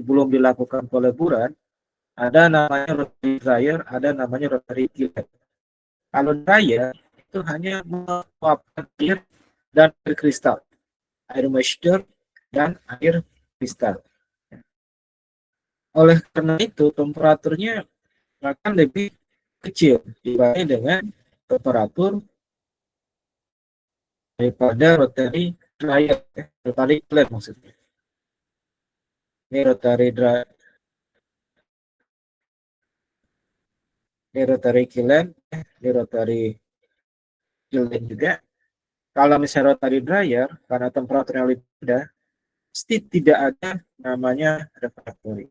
sebelum dilakukan peleburan, ada namanya rotary dryer, ada namanya rotary kiln. Kalau dryer itu hanya menguapkan air dan air kristal, air moisture dan air kristal. Oleh karena itu temperaturnya akan lebih kecil dibanding dengan temperatur daripada rotary dryer, rotary kiln maksudnya. Ini rotary dryer, ini rotary kiln, ini rotary kiln juga. Kalau misalnya rotary dryer, karena temperaturnya lebih rendah, pasti tidak ada namanya refractory.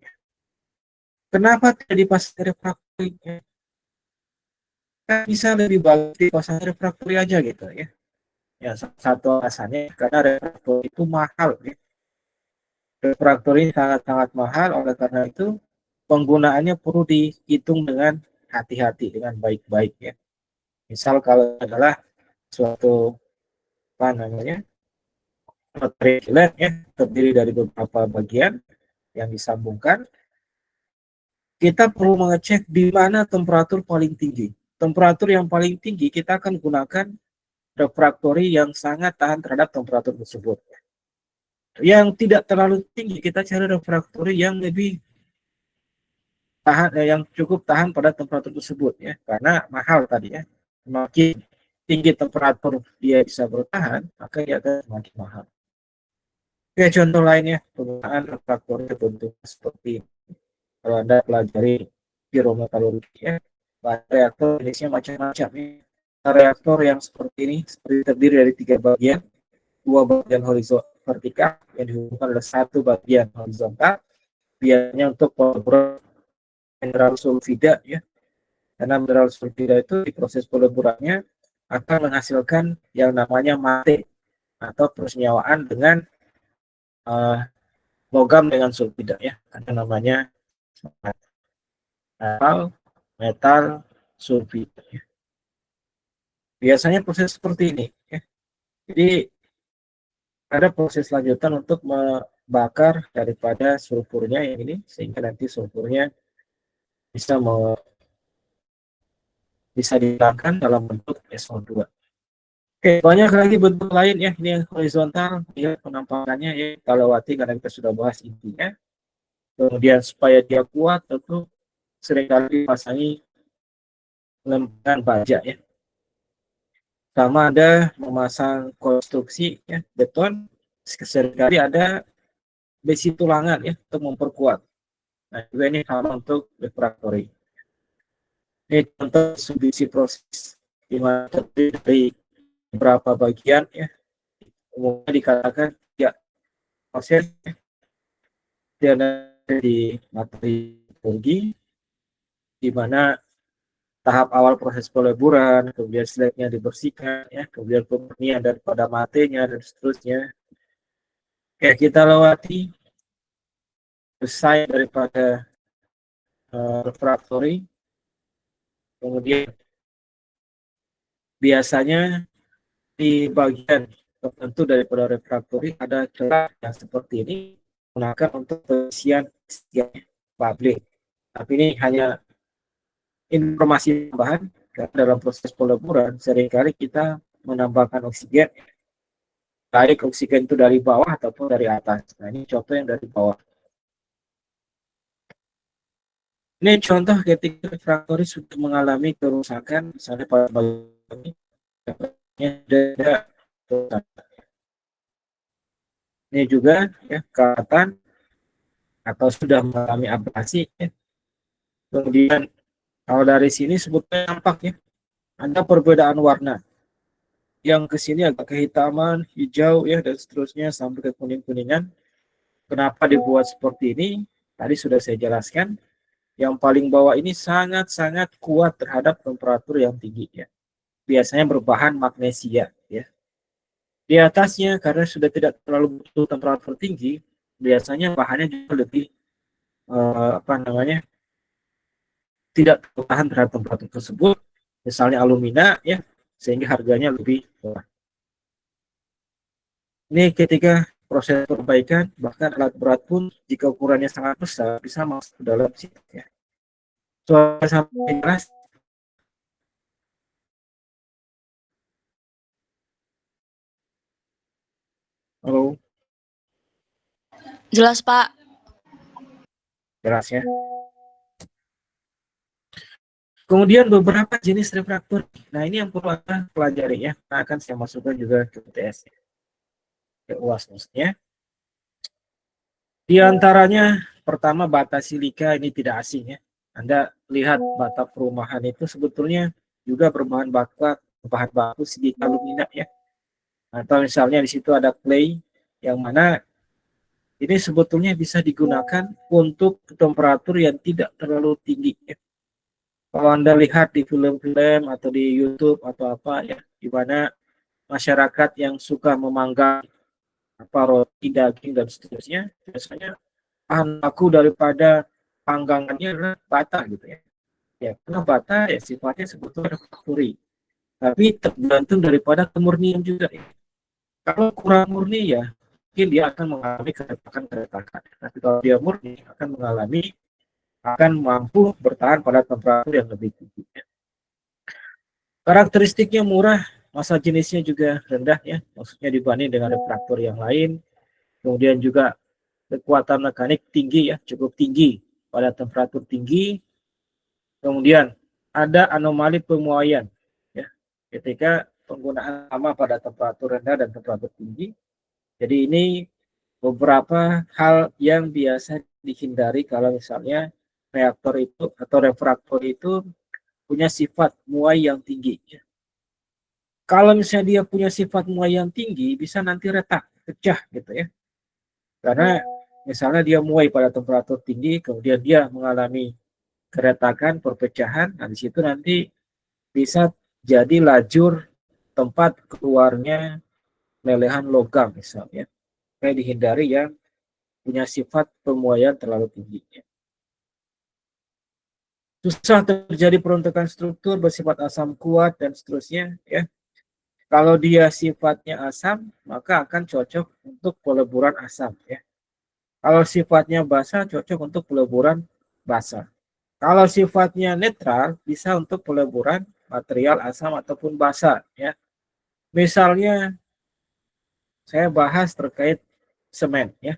Kenapa tidak dipasang refractory? Kan bisa lebih bagus dipasang refractory aja gitu ya. Ya, satu alasannya karena refractory itu mahal. Ya. Refractory sangat-sangat mahal, oleh karena itu penggunaannya perlu dihitung dengan hati-hati, dengan baik-baik ya. Misal kalau adalah suatu apa namanya rotary kiln ya, terdiri dari beberapa bagian yang disambungkan, kita perlu mengecek di mana temperatur paling tinggi. Temperatur yang paling tinggi kita akan gunakan refractory yang sangat tahan terhadap temperatur tersebut. Yang tidak terlalu tinggi kita cari refractory yang lebih tahan, yang cukup tahan pada temperatur tersebut ya, karena mahal tadi ya. Semakin tinggi temperatur dia bisa bertahan, maka dia akan semakin mahal. Oke, contoh lainnya penggunaan refractory bentuknya seperti kalau Anda pelajari pirometalurgi ya, reaktor jenisnya macam-macam. Reaktor yang seperti ini seperti terdiri dari 3 bagian, 2 bagian horizontal vertikal yang dihubungkan oleh 1 bagian horizontal, biasanya untuk peleburan mineral sulfida ya. Karena mineral sulfida itu di proses peleburannya akan menghasilkan yang namanya mate atau persenyawaan dengan logam dengan sulfida ya. Ada namanya metal sulfida. Ya. Biasanya proses seperti ini. Ya. Jadi ada proses lanjutan untuk membakar daripada sulfurnya yang ini sehingga nanti sulfurnya bisa bisa dihilangkan dalam bentuk SO2. Oke, banyak lagi bentuk lain ya. Ini yang horizontal, ya penampakannya ya kita lewati karena kita sudah bahas intinya. Kemudian supaya dia kuat tentu seringkali dipasangi lempengan baja ya. Sama ada memasang konstruksi ya beton, seringkali ada besi tulangan ya untuk memperkuat. Nah, juga ini sama untuk refractory. Ini contoh subsidi proses di mana terdiri dari beberapa bagian ya. Umumnya dikatakan ya proses dan di materi teknologi di mana tahap awal proses peleburan, kemudian slagnya dibersihkan, ya, kemudian pemurnian daripada matenya dan seterusnya. Oke, kita lewati desain daripada refractory. Kemudian biasanya di bagian tertentu daripada refractory ada celah yang seperti ini gunakan untuk pengisian publik. Tapi ini hanya informasi tambahan karena dalam proses peleburan seringkali kita menambahkan oksigen, baik oksigen itu dari bawah ataupun dari atas. Nah ini contoh yang dari bawah. Ini contoh ketika refractory sudah mengalami kerusakan, misalnya pada bagian ini juga ya kelihatan atau sudah mengalami abrasi. Ya. Kemudian kalau dari sini sebetulnya nampak ya ada perbedaan warna. Yang ke sini agak kehitaman, hijau ya dan seterusnya sampai ke kuning-kuningan. Kenapa dibuat seperti ini? Tadi sudah saya jelaskan. Yang paling bawah ini sangat-sangat kuat terhadap temperatur yang tinggi ya. Biasanya berbahan magnesia ya. Di atasnya karena sudah tidak terlalu butuh temperatur tinggi, biasanya bahannya juga lebih apa namanya? Tidak tahan terhadap temperatur tersebut. Misalnya alumina ya, sehingga harganya lebih murah. Ini ketika proses perbaikan, bahkan alat berat pun jika ukurannya sangat besar bisa masuk ke dalam situ ya. Suara sampai jelas? Halo, Jelas, Pak. jelas ya. Kemudian beberapa jenis refraktor. Nah, ini yang perlu Anda pelajari ya. Nah, akan saya masukkan juga ke UTS, ke UAS maksudnya. Di antaranya, pertama bata silika, ini tidak asing ya. Anda lihat bata perumahan itu sebetulnya juga berbahan bahan baku silika alumina ya. Atau misalnya di situ ada clay, yang mana ini sebetulnya bisa digunakan untuk temperatur yang tidak terlalu tinggi ya. Kalau Anda lihat di film-film atau di YouTube atau apa ya, di mana masyarakat yang suka memanggang apa roti, daging dan seterusnya, biasanya bahan baku daripada panggangannya adalah bata gitu ya. Ya, karena bata ya sifatnya sebetulnya refrakturi, tapi tergantung daripada kemurnian juga ya. Kalau kurang murni ya, mungkin dia akan mengalami keretakan-keretakan. Tapi kalau dia murni akan mampu bertahan pada temperatur yang lebih tinggi. Karakteristiknya murah, massa jenisnya juga rendah ya, maksudnya dibanding dengan refraktor yang lain. Kemudian juga kekuatan mekanik tinggi ya, cukup tinggi pada temperatur tinggi. Kemudian ada anomali pemuaian ya, ketika penggunaan lama pada temperatur rendah dan temperatur tinggi. Jadi ini beberapa hal yang biasa dihindari kalau misalnya reaktor itu atau refraktor itu punya sifat muai yang tinggi. Kalau misalnya dia punya sifat muai yang tinggi, bisa nanti retak, pecah gitu ya. Karena misalnya dia muai pada temperatur tinggi, kemudian dia mengalami keretakan, perpecahan, nah di situ nanti bisa jadi lajur tempat keluarnya lelehan logam misalnya. Kayak dihindari yang punya sifat pemuaian terlalu tinggi. Susah terjadi peruntukan struktur bersifat asam kuat dan seterusnya ya. Kalau dia sifatnya asam, maka akan cocok untuk peleburan asam ya. Kalau sifatnya basa, cocok untuk peleburan basa. Kalau sifatnya netral, bisa untuk peleburan material asam ataupun basa ya. Misalnya saya bahas terkait semen ya.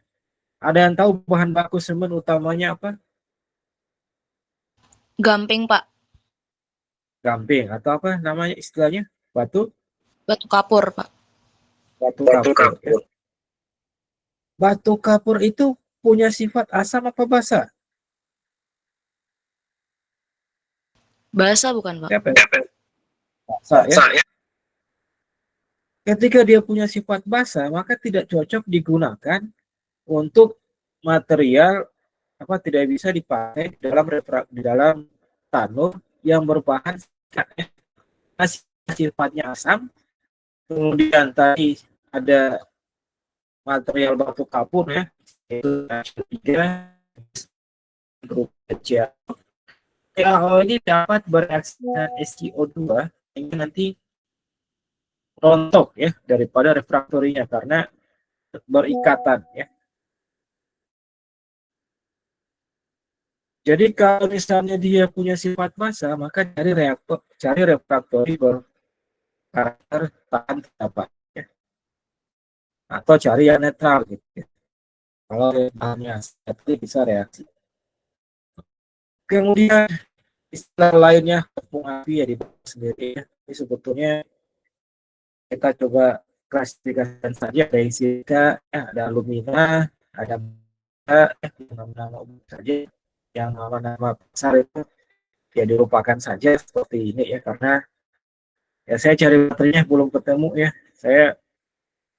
Ada yang tahu bahan baku semen utamanya apa? Gamping, Pak. Gamping atau apa namanya istilahnya? Batu Batu kapur, Pak. batu kapur ya. Batu kapur itu punya sifat asam apa basa? Basa bukan, Pak? Siapa? Basa ya. Ketika dia punya sifat basa, maka tidak cocok digunakan untuk material apa tidak bisa dipakai di dalam tanur yang berbahan sifatnya asam. Kemudian tadi ada material batu kapur ya, itu tiga grup kecil. KAO ini dapat bereaksi dengan SiO2 sehingga nanti rontok ya daripada refraktorinya karena berikatan ya. Jadi kalau misalnya dia punya sifat basa, maka cari refraktori berkarakter tahan apa ya. Atau cari yang netral gitu. Ya. Kalau bahannya asam bisa reaksi. Kemudian istilah lainnya tepung api ya dibahas sendiri ya. Ini sebetulnya kita coba klasifikasikan saja ada silika, ada alumina, ada nama-nama umum saja, yang nama-nama besar itu ya dilupakan saja seperti ini ya karena ya saya cari materinya belum ketemu ya. Saya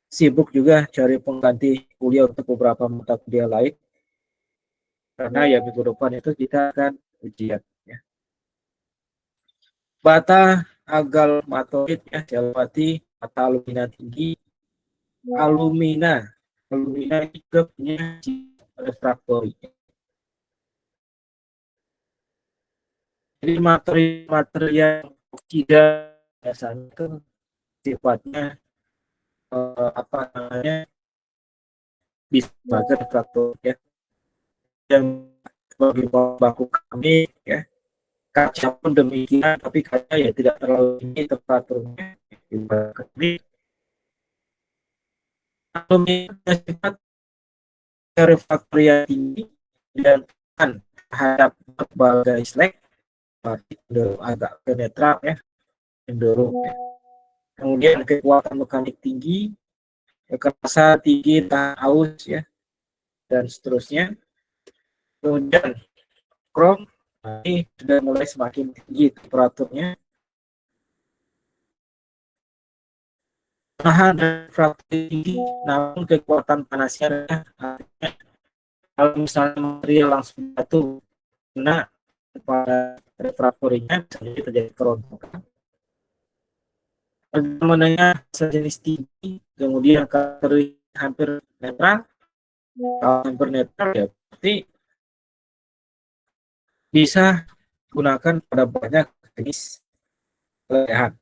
sibuk juga cari pengganti kuliah untuk beberapa mata kuliah lain karena ya minggu depan itu kita akan ujian ya. Bata agalmatoid ya Jalpati, bata alumina tinggi, alumina alumina juga punya refraktori. Jadi materi-materi yang oksida biasanya kan sifatnya apa namanya bisa sebagai refraktor ya. Yang sebagai baku kami ya, kaca pun demikian, tapi kaca ya tidak terlalu tinggi temperaturnya. Kalau sifat refraktor yang tinggi dan terhadap berbagai slag, berarti agak ke netral ya, cenderung ya. Kemudian kekuatan mekanik tinggi, kekerasan tinggi, tahan aus ya, dan seterusnya. Kemudian krom, ini sudah mulai semakin tinggi temperaturnya. Tahan refraktor tinggi, namun kekuatan panasnya rendah. Kalau misalnya material langsung jatuh kena pada refraktorinya, bisa terjadi kerontokan. Menengah sejenis tinggi, kemudian kalau hampir netral, kalau hampir netral ya berarti bisa gunakan pada banyak jenis lehan.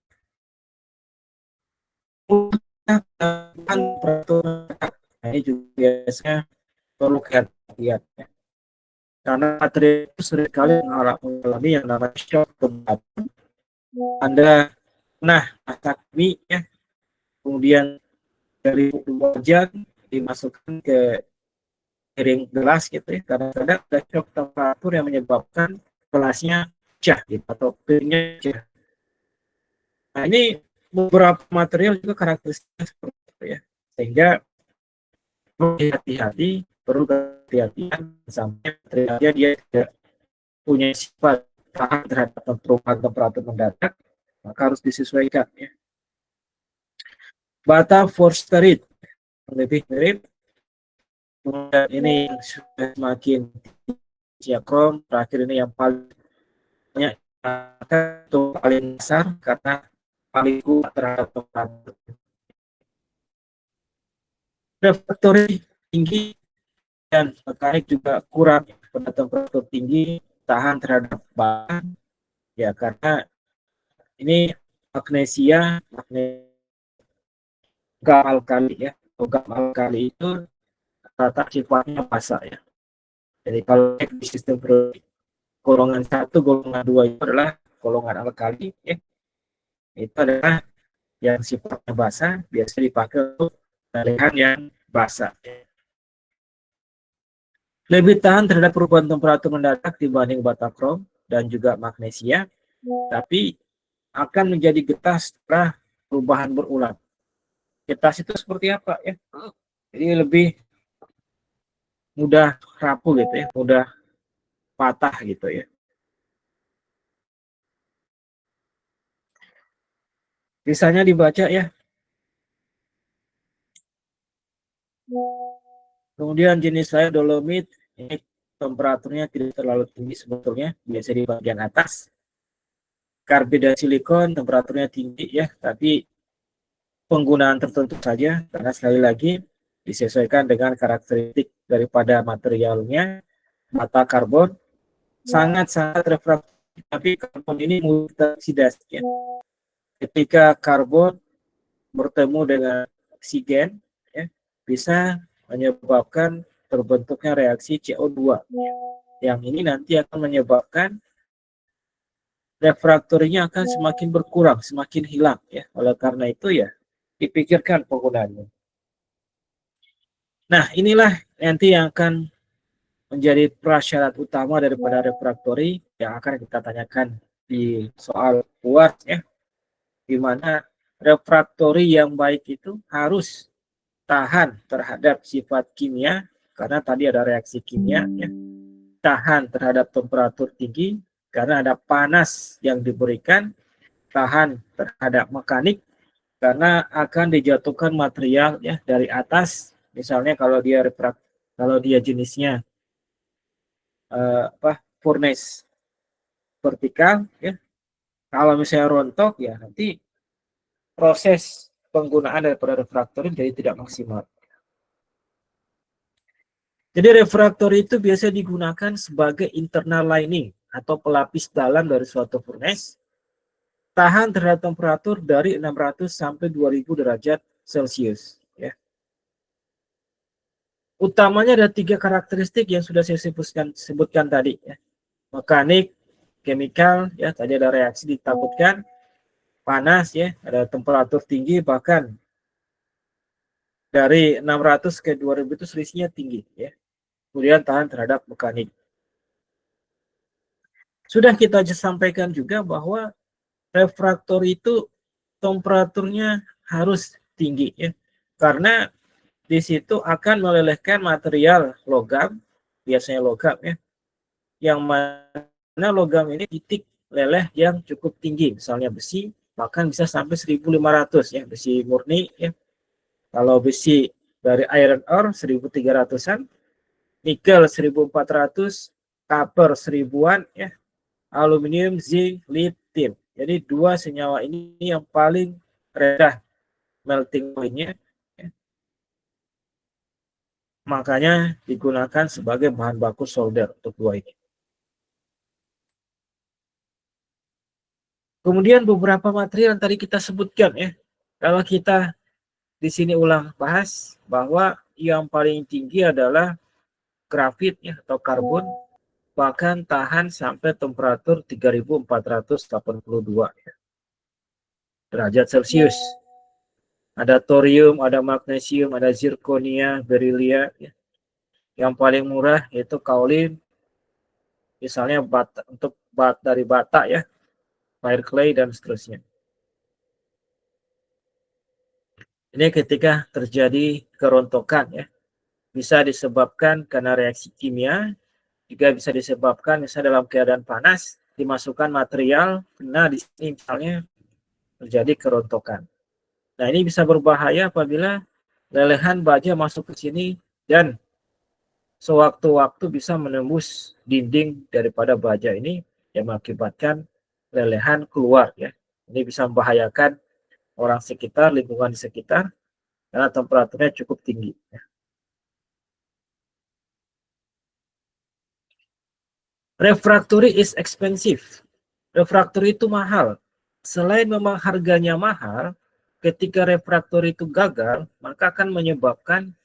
Ini juga biasanya perlu kehati-hatian ya. Karena material itu seringkali mengalami yang namanya shock temperatur. Anda asap ya, kemudian dari wajan dimasukkan ke piring gelas gitu ya, kadang-kadang ada shock temperatur yang menyebabkan gelasnya pecah gitu atau piringnya pecah. Nah ini beberapa material juga karakteristiknya seperti itu ya, sehingga perlu hati-hatian sampai materialnya dia tidak punya sifat tahan terhadap perubahan temperatur mendadak, maka harus disesuaikan ya. Bata Forsterit lebih mirip. Kemudian ini sudah semakin krom, terakhir ini yang paling banyak itu paling besar karena paling kuat terhadap temperatur. Refraktori tinggi dan mekanik juga kurang pada temperatur tinggi, tahan terhadap bahan ya, karena ini magnesia alkali ya. Logam alkali itu rata sifatnya basa ya. Jadi kalau di sistem golongan 1, golongan 2 itu adalah golongan alkali ya. Itu adalah yang sifatnya basa, biasa dipakai untuk lehan yang basa. Lebih tahan terhadap perubahan temperatur mendadak dibanding bata krom dan juga magnesia, tapi akan menjadi getah setelah perubahan berulang. Getah itu seperti apa ya? Jadi lebih mudah rapuh gitu ya, mudah patah gitu ya. Misalnya dibaca ya. Kemudian jenis lain dolomit, ini temperaturnya tidak terlalu tinggi sebetulnya, biasa di bagian atas. Karbida silikon temperaturnya tinggi ya, tapi penggunaan tertentu saja, karena sekali lagi disesuaikan dengan karakteristik daripada materialnya. Mata karbon sangat-sangat refraktif, tapi karbon ini multioksidasi ya. Ketika karbon bertemu dengan oksigen ya, bisa menyebabkan terbentuknya reaksi CO2. Yang ini nanti akan menyebabkan refraktorinya akan semakin berkurang, semakin hilang ya. Oleh karena itu ya dipikirkan penggunaannya. Nah, inilah nanti yang akan menjadi prasyarat utama daripada refraktori yang akan kita tanyakan di soal kuat ya. Di mana refraktori yang baik itu harus tahan terhadap sifat kimia, karena tadi ada reaksi kimia ya. Tahan terhadap temperatur tinggi karena ada panas yang diberikan, tahan terhadap mekanik karena akan dijatuhkan material ya dari atas, misalnya kalau dia jenisnya furnace vertikal ya, kalau misalnya rontok ya nanti proses penggunaan daripada refraktor jadi tidak maksimal. Jadi refraktor itu biasa digunakan sebagai internal lining atau pelapis dalam dari suatu furnace, tahan terhadap temperatur dari 600 sampai 2000 derajat Celcius ya. Utamanya ada 3 karakteristik yang sudah saya sebutkan tadi ya. Mekanik, chemical ya, tadi ada reaksi ditakutkan, panas ya, ada temperatur tinggi, bahkan dari 600 ke 2000 itu selisihnya tinggi ya. Kemudian tahan terhadap mekanik. Sudah kita sampaikan juga bahwa refraktor itu temperaturnya harus tinggi ya. Karena di situ akan melelehkan material logam, biasanya logam ya, yang mana logam ini titik leleh yang cukup tinggi, misalnya besi, bahkan bisa sampai 1500 ya, besi murni ya. Kalau besi dari iron ore 1300-an, nikel 1400, copper 1000-an ya, aluminium, zinc, lead, tin. Jadi 2 senyawa ini yang paling rendah melting point-nya. Makanya digunakan sebagai bahan baku solder untuk 2 ini. Kemudian beberapa material yang tadi kita sebutkan ya. Kalau kita di sini ulang bahas bahwa yang paling tinggi adalah grafit ya, atau karbon, bahkan tahan sampai temperatur 3482 ya, derajat Celcius. Ada thorium, ada magnesium, ada zirconia, beryllia ya. Yang paling murah yaitu kaolin, misalnya bata, untuk dari bata ya, fire clay dan seterusnya. Ini ketika terjadi kerontokan ya, bisa disebabkan karena reaksi kimia, juga bisa disebabkan misalnya dalam keadaan panas dimasukkan material, kena di sini misalnya terjadi kerontokan. Nah ini bisa berbahaya apabila lelehan baja masuk ke sini dan sewaktu-waktu bisa menembus dinding daripada baja ini yang mengakibatkan lelehan keluar ya. Ini bisa membahayakan orang sekitar, lingkungan di sekitar, karena temperaturnya cukup tinggi. Refractory is expensive. Refractory itu mahal. Selain memang harganya mahal, ketika refractory itu gagal, maka akan menyebabkan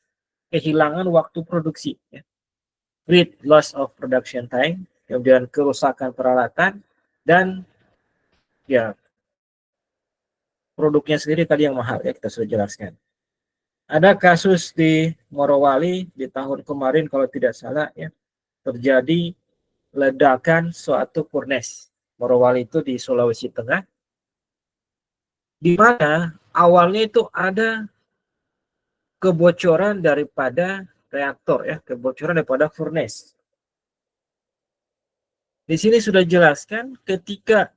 kehilangan waktu produksi. Ya. Great loss of production time, kemudian kerusakan peralatan, dan ya produknya sendiri tadi yang mahal ya, kita sudah jelaskan. Ada kasus di Morowali di tahun kemarin kalau tidak salah ya, terjadi ledakan suatu furnace. Morowali itu di Sulawesi Tengah, di mana awalnya itu ada kebocoran daripada reaktor ya, kebocoran daripada furnace. Di sini sudah jelaskan ketika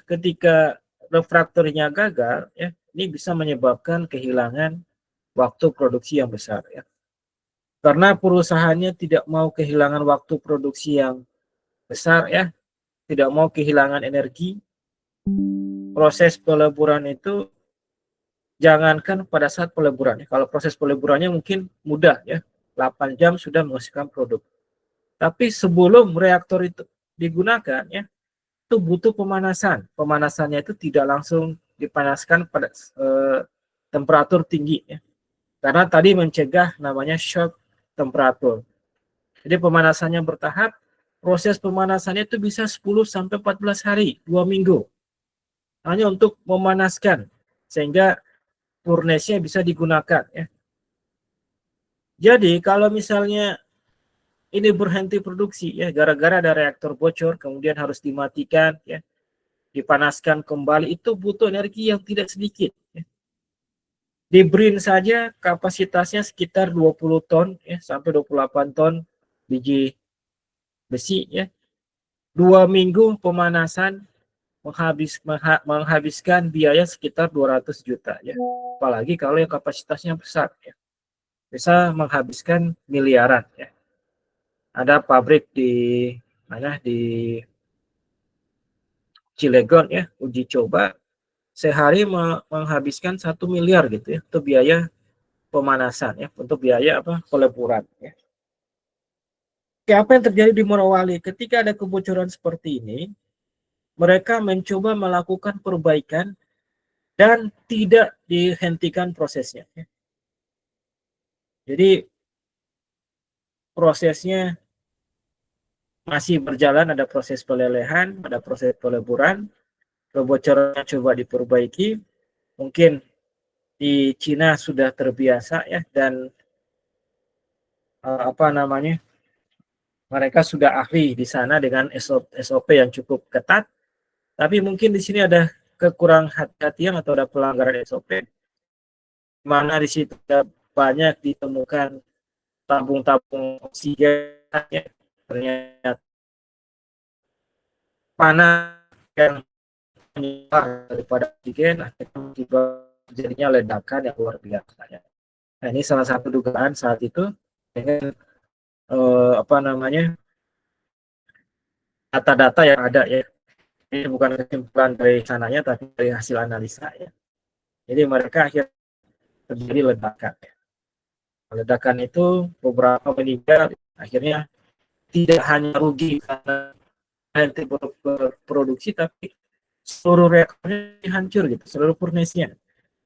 ketika refraktornya gagal ya, ini bisa menyebabkan kehilangan waktu produksi yang besar ya. Karena perusahaannya tidak mau kehilangan waktu produksi yang besar ya, tidak mau kehilangan energi. Proses peleburan itu jangankan pada saat peleburan. Kalau proses peleburannya mungkin mudah ya, 8 jam sudah menghasilkan produk. Tapi sebelum reaktor itu digunakan ya, itu butuh pemanasan. Pemanasannya itu tidak langsung dipanaskan pada temperatur tinggi ya. Karena tadi mencegah namanya shock temperatur. Jadi pemanasannya bertahap, proses pemanasannya itu bisa 10 sampai 14 hari, 2 minggu. Hanya untuk memanaskan sehingga furnace-nya bisa digunakan ya. Jadi kalau misalnya ini berhenti produksi ya gara-gara ada reaktor bocor kemudian harus dimatikan ya, dipanaskan kembali, itu butuh energi yang tidak sedikit ya. Di BRIN saja kapasitasnya sekitar 20 ton ya, sampai 28 ton biji besi ya. 2 minggu pemanasan menghabiskan biaya sekitar 200 juta ya. Apalagi kalau yang kapasitasnya besar ya. Bisa menghabiskan miliaran ya. Ada pabrik di Cilegon ya, uji coba sehari menghabiskan 1 miliar gitu ya, untuk biaya pemanasan ya, untuk biaya peleburan ya. Oke, apa yang terjadi di Morowali ketika ada kebocoran seperti ini? Mereka mencoba melakukan perbaikan dan tidak dihentikan prosesnya ya. Jadi prosesnya masih berjalan, ada proses pelelehan, ada proses peleburan, kebocoran coba diperbaiki. Mungkin di Cina sudah terbiasa ya, dan mereka sudah ahli di sana dengan SOP yang cukup ketat. Tapi mungkin di sini ada kekurang hati-hatian atau ada pelanggaran SOP, mana di situ banyak ditemukan tabung-tabung oksigen ya, ternyata panas yang menyebar daripada oksigen, akhirnya terjadinya ledakan yang luar biasa ya. Nah, ini salah satu dugaan saat itu dengan data-data yang ada ya. Ini bukan kesimpulan dari sananya, tapi dari hasil analisa ya. Jadi mereka akhirnya terjadi ledakan. Ya. Ledakan itu beberapa meninggal, akhirnya tidak hanya rugi karena henti berproduksi, tapi seluruh reaktornya hancur gitu, seluruh furnace-nya.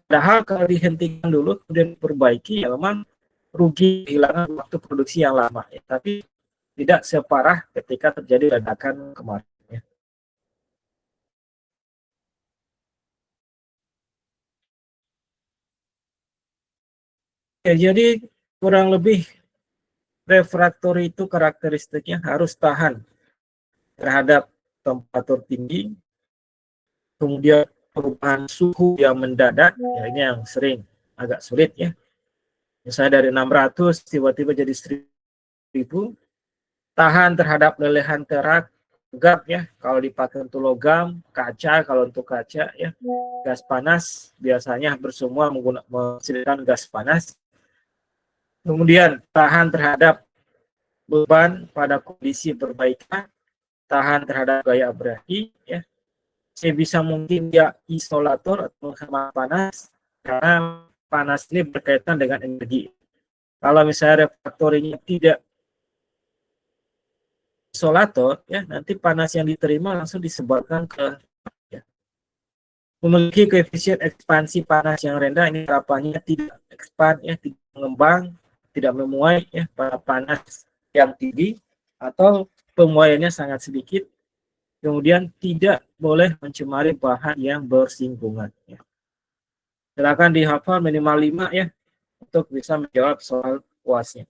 Padahal kalau dihentikan dulu kemudian perbaiki, ya memang rugi, kehilangan waktu produksi yang lama. Ya. Tapi tidak separah ketika terjadi ledakan kemarin. Ya. Ya, jadi kurang lebih refraktori itu karakteristiknya harus tahan terhadap temperatur tinggi, kemudian perubahan suhu yang mendadak, ya ini yang sering agak sulit ya. Misalnya dari 600 tiba-tiba jadi 1000, tahan terhadap lelehan tegak ya, kalau dipakai untuk logam, kaca kalau untuk kaca ya, gas panas biasanya bersumua menghasilkan gas panas. Kemudian tahan terhadap beban pada kondisi perbaikan, tahan terhadap gaya abrasi ya. Sebisa mungkin dia isolator atau sama panas, karena panas ini berkaitan dengan energi. Kalau misalnya refraktorinya tidak isolator, ya nanti panas yang diterima langsung disebarkan ke ya. Memiliki koefisien ekspansi panas yang rendah, ini harapannya tidak expand ya, tidak mengembang, tidak memuai ya pada panas yang tinggi, atau pemuaiannya sangat sedikit. Kemudian tidak boleh mencemari bahan yang bersinggungan. Ya. Silakan dihafal minimal 5 ya untuk bisa menjawab soal UASnya.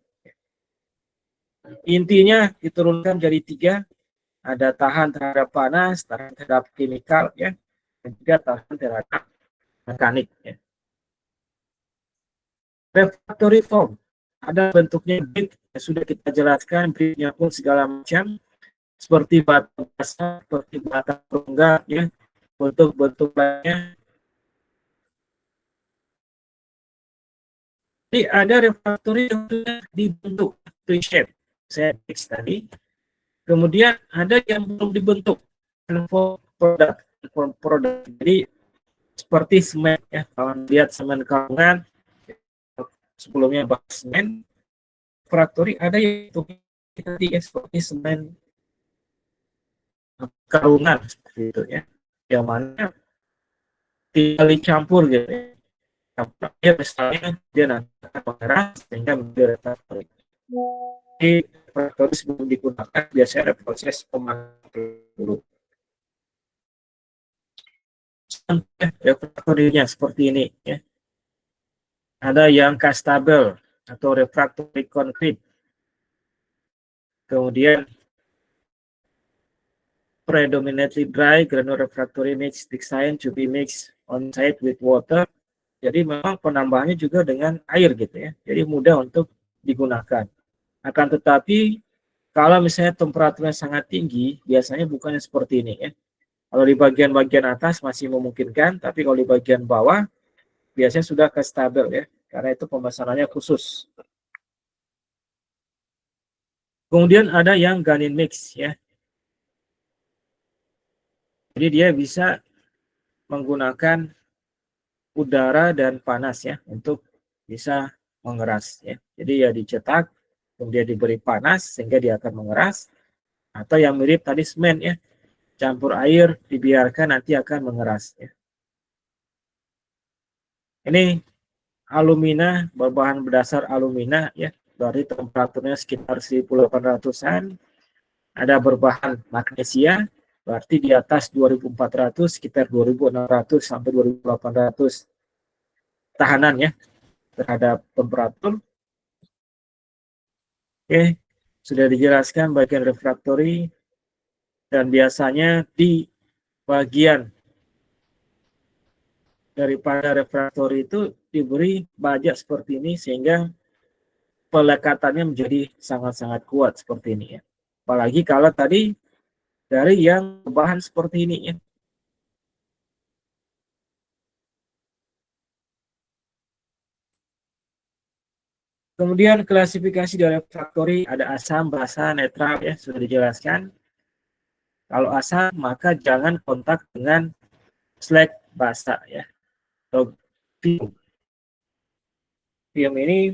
Intinya diturunkan jadi 3, ada tahan terhadap panas, tahan terhadap kimikal ya, dan juga tahan terhadap mekanik ya. Refractory form ada bentuknya brick, sudah kita jelaskan bricknya pun segala macam, seperti bata basah, seperti bata rongga ya, bentuk-bentuk lainnya. Jadi ada refractory yang sudah dibentuk shape, saya tadi. Kemudian ada yang belum dibentuk, produk. Jadi seperti semen ya, kalau lihat semen kalungan, sebelumnya bahas semen, refractory ada yang tadi ya, seperti semen karungan seperti itu ya, yang mana tinggal dicampur gitu ya. Campurnya misalnya dia nanti akan mengeras sehingga menjadi refractory. Jadi refractory sebelum digunakan biasanya ada proses pemanggangan dulu. Refraktorinya seperti ini ya. Ada yang castable atau refractory concrete. Kemudian predominantly dry granular refractory mix designed to be mixed on site with water. Jadi memang penambahannya juga dengan air gitu ya. Jadi mudah untuk digunakan. Akan tetapi kalau misalnya temperaturnya sangat tinggi, biasanya bukannya seperti ini ya. Kalau di bagian-bagian atas masih memungkinkan, tapi kalau di bagian bawah biasanya sudah castable ya, karena itu pemesanannya khusus. Kemudian ada yang Ganin mix ya. Jadi dia bisa menggunakan udara dan panas ya untuk bisa mengeras ya. Jadi ya dicetak, kemudian diberi panas sehingga dia akan mengeras, atau yang mirip tadi semen ya, campur air dibiarkan nanti akan mengeras ya. Ini alumina berbahan berdasar alumina ya, berarti temperaturnya sekitar 1800-an. Ada berbahan magnesia, berarti di atas 2400, sekitar 2600 sampai 2800 tahanan ya terhadap temperatur. Oke, sudah dijelaskan bagian refraktori, dan biasanya di bagian daripada refraktori itu diberi baja seperti ini sehingga pelekatannya menjadi sangat-sangat kuat seperti ini ya. Apalagi kalau tadi dari yang bahan seperti ini ya. Kemudian klasifikasi dari refraktori ada asam, basa, netral ya, sudah dijelaskan. Kalau asam maka jangan kontak dengan slag basa ya. Atau film. Film ini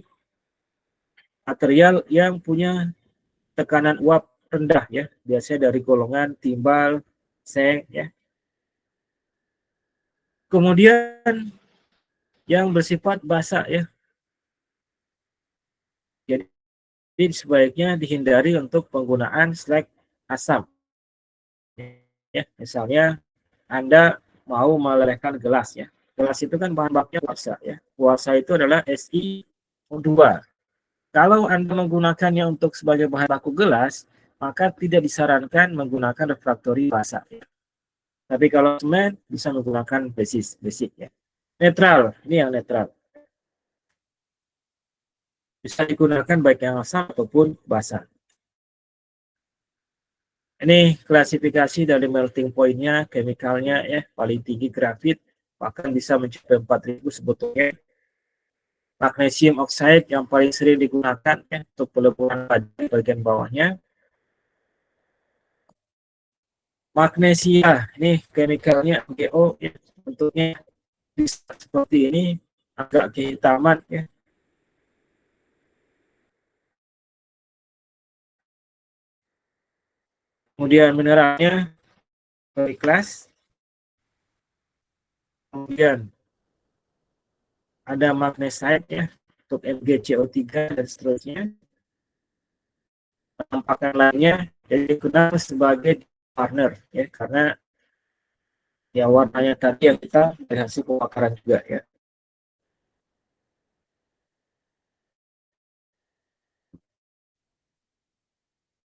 material yang punya tekanan uap rendah ya, biasanya dari golongan timbal, seng ya. Kemudian yang bersifat basa ya. Jadi sebaiknya dihindari untuk penggunaan slag asam. Ya, misalnya Anda mau melelehkan gelas ya. Gelas itu kan bahan bakunya kuarsa ya. Kuarsa itu adalah Si2. Kalau Anda menggunakannya untuk sebagai bahan baku gelas, maka tidak disarankan menggunakan refraktori basa ya. Tapi kalau semen bisa menggunakan basic ya. Netral, ini yang netral. Bisa digunakan baik yang asam ataupun basa. Ini klasifikasi dari melting point-nya, chemikalnya ya, paling tinggi grafit, bahkan bisa mencapai 4000 sebetulnya. Magnesium oxide yang paling sering digunakan ya, untuk peleburan bagian bawahnya. Magnesia, ini chemikalnya MgO ya, bentuknya bisa seperti ini, agak kehitaman ya. Kemudian mineralnya kelas. Kemudian ada magnesite ya, untuk MgCO3 dan seterusnya. Penampakan lainnya jadi dikenal sebagai partner ya, karena ya warnanya tadi yang kita dari hasil pembakaran juga ya.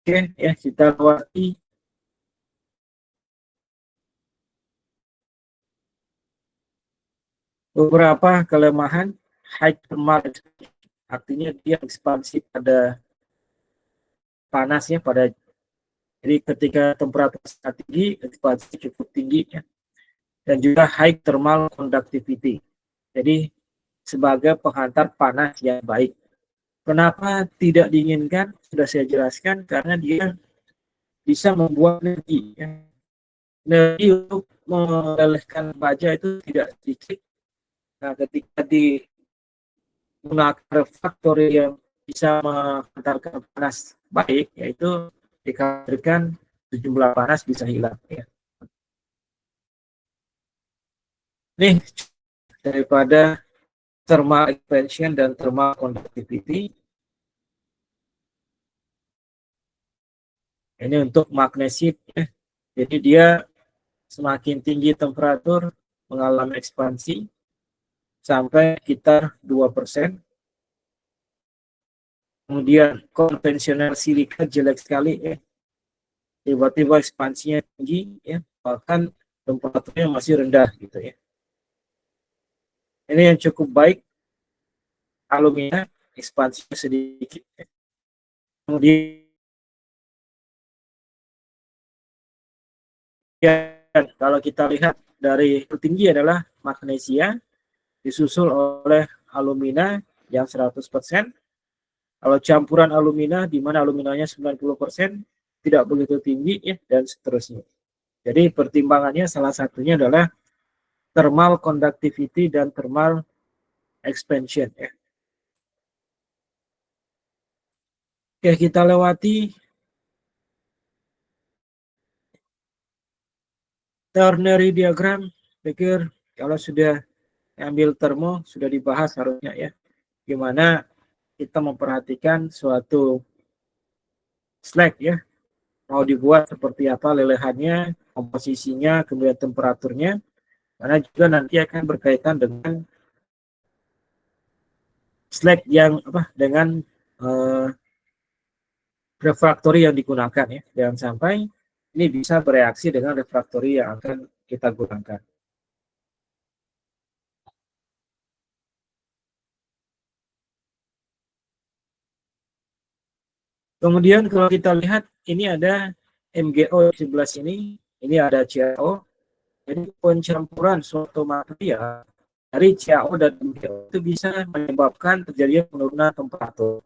Oke ya, kita lewati beberapa kelemahan high thermal, artinya dia ekspansi pada panasnya, pada jadi ketika temperatur sangat tinggi ekspansi cukup tinggi ya. Dan juga high thermal conductivity, jadi sebagai penghantar panas yang baik. Kenapa tidak diinginkan? Sudah saya jelaskan, karena dia bisa membuat energi ya. Energi untuk melelehkan baja itu tidak sedikit. Nah, ketika digunakan refraktori yang bisa menghantarkan panas baik, yaitu dikarenakan sejumlah panas bisa hilang ya. Nih daripada thermal expansion dan thermal conductivity. Ini untuk magnesit ya. Jadi dia semakin tinggi temperatur mengalami ekspansi sampai sekitar 2%. Kemudian konvensional silika jelek sekali ya. Tiba-tiba ekspansinya tinggi ya, bahkan temperaturnya masih rendah gitu ya. Ini yang cukup baik, alumina ekspansinya sedikit ya. Kemudian kalau kita lihat dari tertinggi adalah magnesia, disusul oleh alumina yang 100%. Kalau campuran alumina, di mana aluminanya 90%, tidak begitu tinggi ya, dan seterusnya. Jadi pertimbangannya salah satunya adalah thermal conductivity dan thermal expansion ya. Oke, kita lewati ternary diagram. Pikir kalau sudah ambil termo sudah dibahas harusnya ya, gimana kita memperhatikan suatu slag ya, mau dibuat seperti apa lelehannya, komposisinya, kemudian temperaturnya, karena juga nanti akan berkaitan dengan slag yang dengan refraktori yang digunakan ya. Jangan sampai ini bisa bereaksi dengan refraktori yang akan kita gunakan. Kemudian kalau kita lihat ini ada MgO di sebelah sini, ini ada CaO. Jadi pencampuran suatu material dari CaO dan MgO itu bisa menyebabkan terjadinya penurunan temperatur.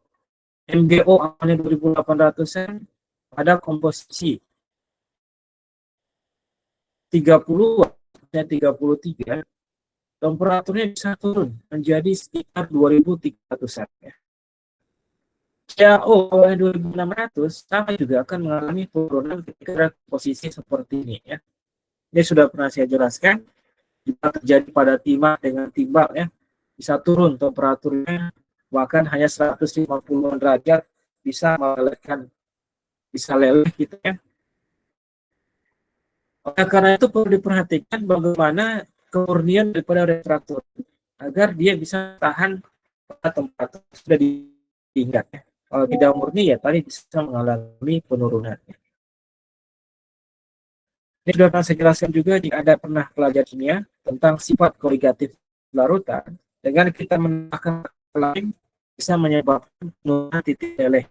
MgO awalnya 2800-an, ada komposisi 30 dan 33, temperaturnya bisa turun menjadi sekitar 2300-an ya. CaO awalnya 2600 sampai juga akan mengalami penurunan ketika posisi seperti ini ya. Ini sudah pernah saya jelaskan, jika terjadi pada timah dengan timbal ya, bisa turun temperaturnya bahkan hanya 150 derajat, bisa melelehkan, bisa leleh gitu ya. Oleh karena itu perlu diperhatikan bagaimana kemurnian daripada refraktor agar dia bisa tahan pada temperatur sudah diingat ya. Kalau tidak murni ya tadi bisa mengalami penurunan. Ini sudah pernah saya jelaskan juga jika ada pernah pelajar kimia tentang sifat koligatif larutan, dengan kita menambahkan lain bisa menyebabkan penurunan titik leleh.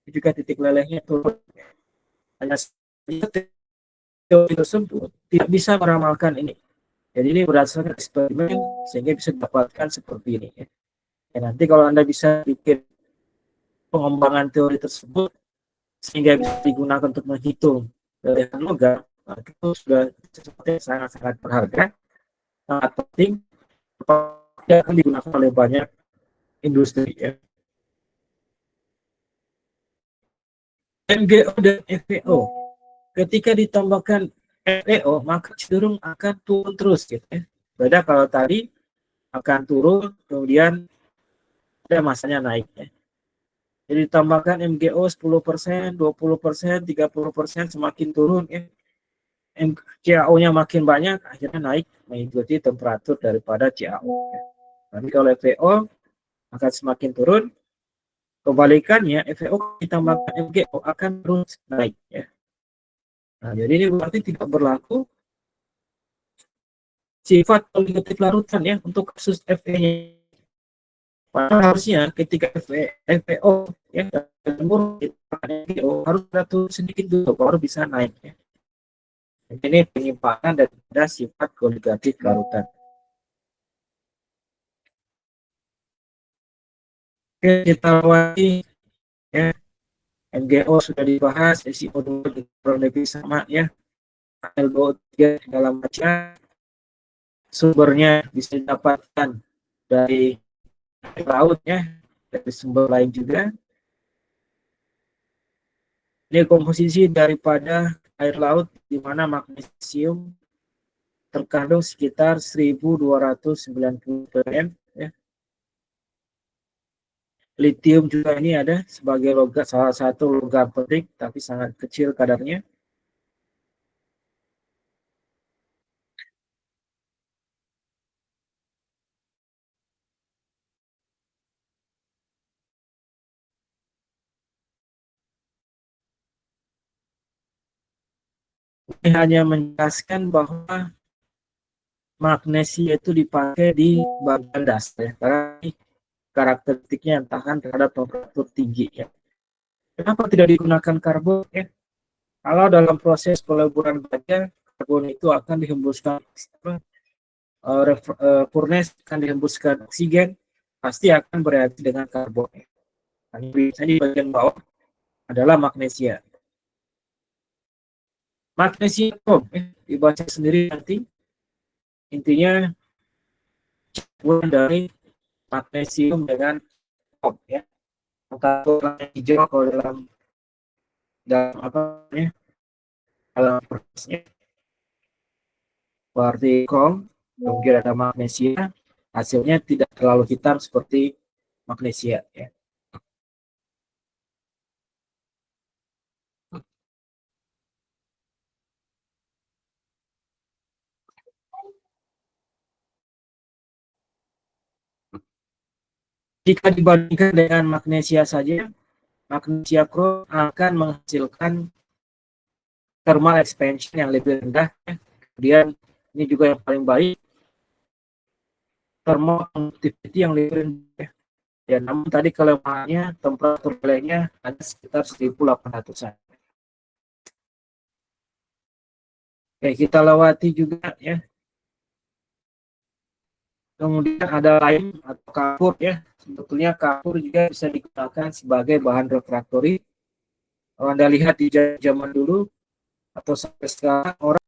Juga titik lelehnya turun. Hanya teori tersebut tidak bisa meramalkan ini. Jadi ini berdasarkan eksperimen sehingga bisa didapatkan seperti ini. Ya, nanti kalau Anda bisa bikin pengembangan teori tersebut sehingga bisa digunakan untuk menghitung lelehan logam, itu sudah sesuatu yang sangat-sangat berharga, sangat penting, yang akan digunakan oleh banyak industri. Ya. MgO dan FeO, ketika ditambahkan FeO, maka cenderung akan turun terus. Gitu, ya. Beda kalau tadi akan turun, kemudian ada masanya naik. Ya. Jadi ditambahkan MgO 10%, 20%, 30%, semakin turun. Ya. CaO-nya makin banyak, akhirnya naik mengikuti temperatur daripada CaO. Ya. Tapi kalau FeO akan semakin turun, kebalikannya FeO ditambahkan MgO akan terus naik. Ya. Nah, jadi ini berarti tidak berlaku sifat koligatif larutan ya untuk kasus Fe-nya. Padahal harusnya ketika FeO ya harus jatuh sedikit dulu baru bisa naik. Ya. Ini penyimpangan daripada sifat koligatif larutan. Oke, kita lewati ya. MgO sudah dibahas, SiO2 kurang lebih sama ya. LBO3 dalam macam sumbernya bisa didapatkan dari laut ya, dari sumber lain juga. Ini komposisi daripada air laut di mana magnesium terkandung sekitar 1290 ppm ya. Litium juga ini ada sebagai logam, salah satu logam penting tapi sangat kecil kadarnya. Ini hanya menjelaskan bahwa magnesium itu dipakai di bagian dasar ya, karena karakteristiknya yang tahan terhadap temperatur tinggi ya. Kenapa tidak digunakan karbon ya? Kalau dalam proses peleburan baja, karbon itu akan dihembuskan furnace akan dihembuskan oksigen, pasti akan bereaksi dengan karbon. Biasanya di bagian bawah adalah magnesia. Magnesium dibaca sendiri nanti. Intinya campuran dari magnesium dengan atom ya. Warna hijau kalau dalam apa ya? Dalam prosesnya berarti krom, kemudian ada magnesia, hasilnya tidak terlalu hitam seperti magnesia ya. Jika dibandingkan dengan magnesia saja, magnesia chrome akan menghasilkan thermal expansion yang lebih rendah. Kemudian ini juga yang paling baik, thermal conductivity yang lebih rendah. Ya, namun tadi kelemahannya temperatur relenya ada sekitar 1800-an. Oke, kita lewati juga ya. Kemudian ada lime atau kapur ya. Sebetulnya kapur juga bisa digunakan sebagai bahan refraktori. Kalau Anda lihat di zaman dulu atau sampai sekarang orang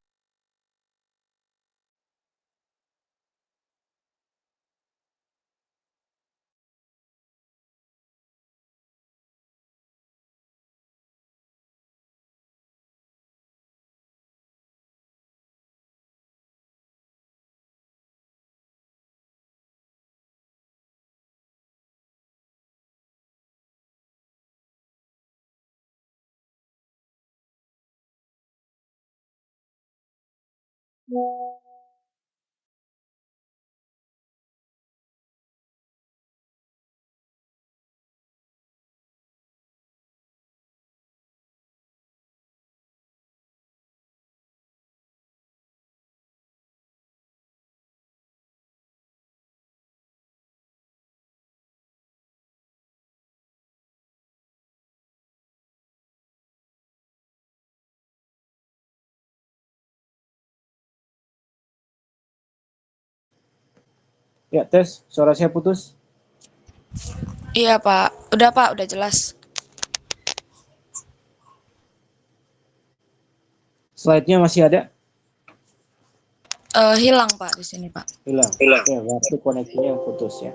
ya tes suara saya putus. Iya Pak, udah jelas. Slide-nya masih ada? Hilang Pak di sini Pak. Hilang. Oke, berarti koneksinya yang putus ya.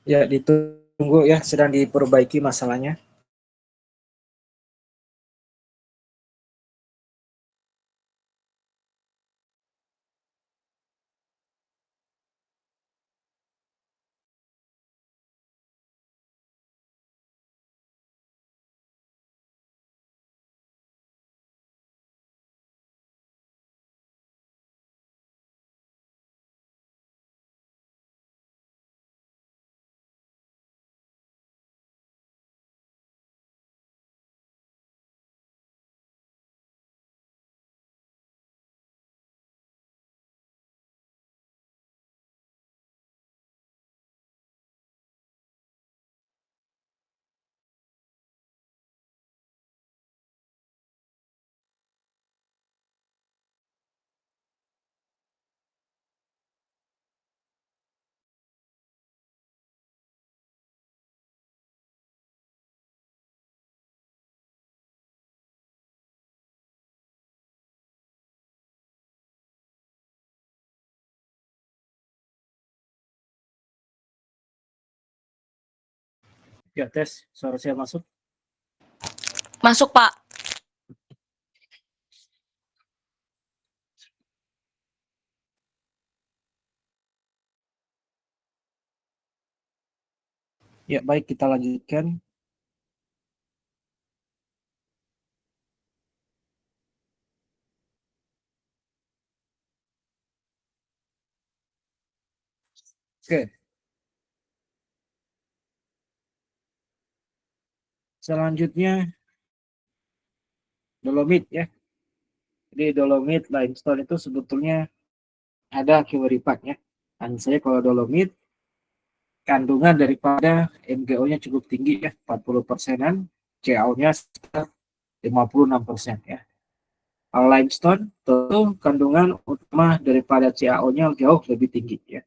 Ya, ditunggu ya, sedang diperbaiki masalahnya. Ya, tes suara saya masuk. Masuk Pak. Ya, baik, kita lanjutkan. Oke. Selanjutnya dolomit ya. Jadi dolomit limestone itu sebetulnya ada QWERTY pack ya. Dan saya kalau dolomit kandungan daripada MgO-nya cukup tinggi ya, 40%-an, CaO-nya sekitar 56% ya. Kalau limestone tentu kandungan utama daripada CaO-nya jauh lebih tinggi ya.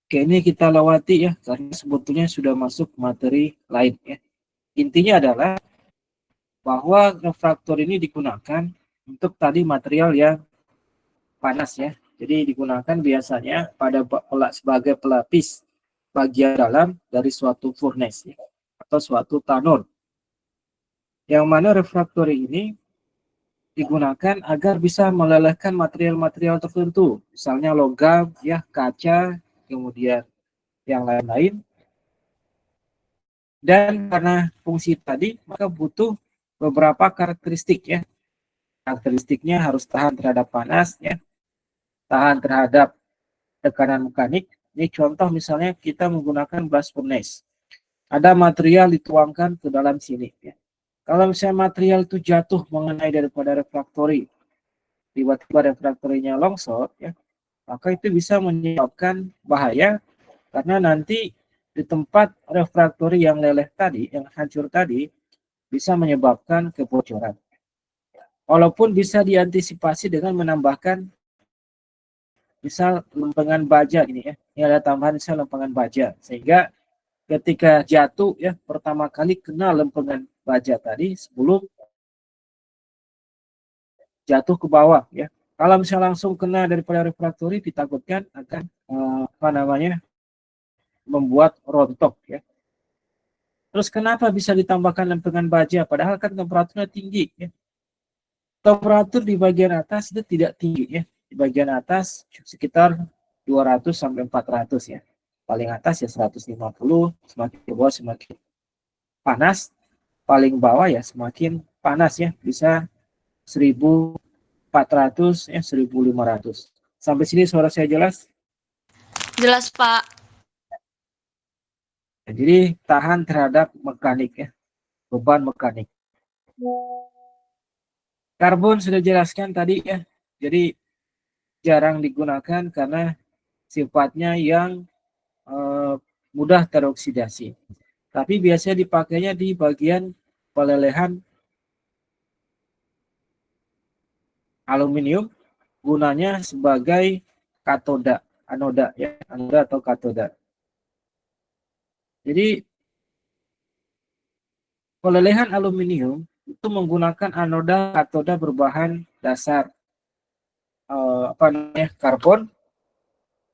Oke, ini kita lewati ya, karena sebetulnya sudah masuk materi lain ya. Intinya adalah bahwa refraktor ini digunakan untuk tadi material yang panas ya. Jadi digunakan biasanya pada sebagai pelapis bagian dalam dari suatu furnace ya, atau suatu tanur. Yang mana refraktor ini digunakan agar bisa melelehkan material-material tertentu, misalnya logam, ya, kaca, kemudian yang lain-lain. Dan karena fungsi tadi, maka butuh beberapa karakteristik ya. Karakteristiknya harus tahan terhadap panas, ya, tahan terhadap tekanan mekanik. Ini contoh misalnya kita menggunakan blast furnace. Ada material dituangkan ke dalam sini. Ya. Kalau misalnya material itu jatuh mengenai daripada refraktori, tiba-tiba refraktorinya longsor, ya, maka itu bisa menyebabkan bahaya karena nanti di tempat refraktori yang leleh tadi, yang hancur tadi, bisa menyebabkan kebocoran. Walaupun bisa diantisipasi dengan menambahkan misal lempengan baja ini ya, ini ada tambahan misal lempengan baja, sehingga ketika jatuh ya pertama kali kena lempengan baja tadi sebelum jatuh ke bawah ya. Kalau misalnya langsung kena daripada refraktori ditakutkan akan apa namanya membuat rontok ya. Terus kenapa bisa ditambahkan lempengan baja padahal kan temperaturnya tinggi ya. Temperatur di bagian atas itu tidak tinggi ya. Di bagian atas sekitar 200 sampai 400 ya. Paling atas ya 150, semakin ke bawah semakin panas, paling bawah ya semakin panas ya, bisa 1400 ya 1500. Sampai sini suara saya jelas? Jelas, Pak. Jadi tahan terhadap mekanik ya, beban mekanik. Karbon sudah jelaskan tadi ya. Jadi jarang digunakan karena sifatnya yang mudah teroksidasi. Tapi biasanya dipakainya di bagian pelelehan aluminium, gunanya sebagai katoda, anoda ya, anoda atau katoda. Jadi pelelehan aluminium itu menggunakan anoda katoda berbahan dasar apa namanya karbon.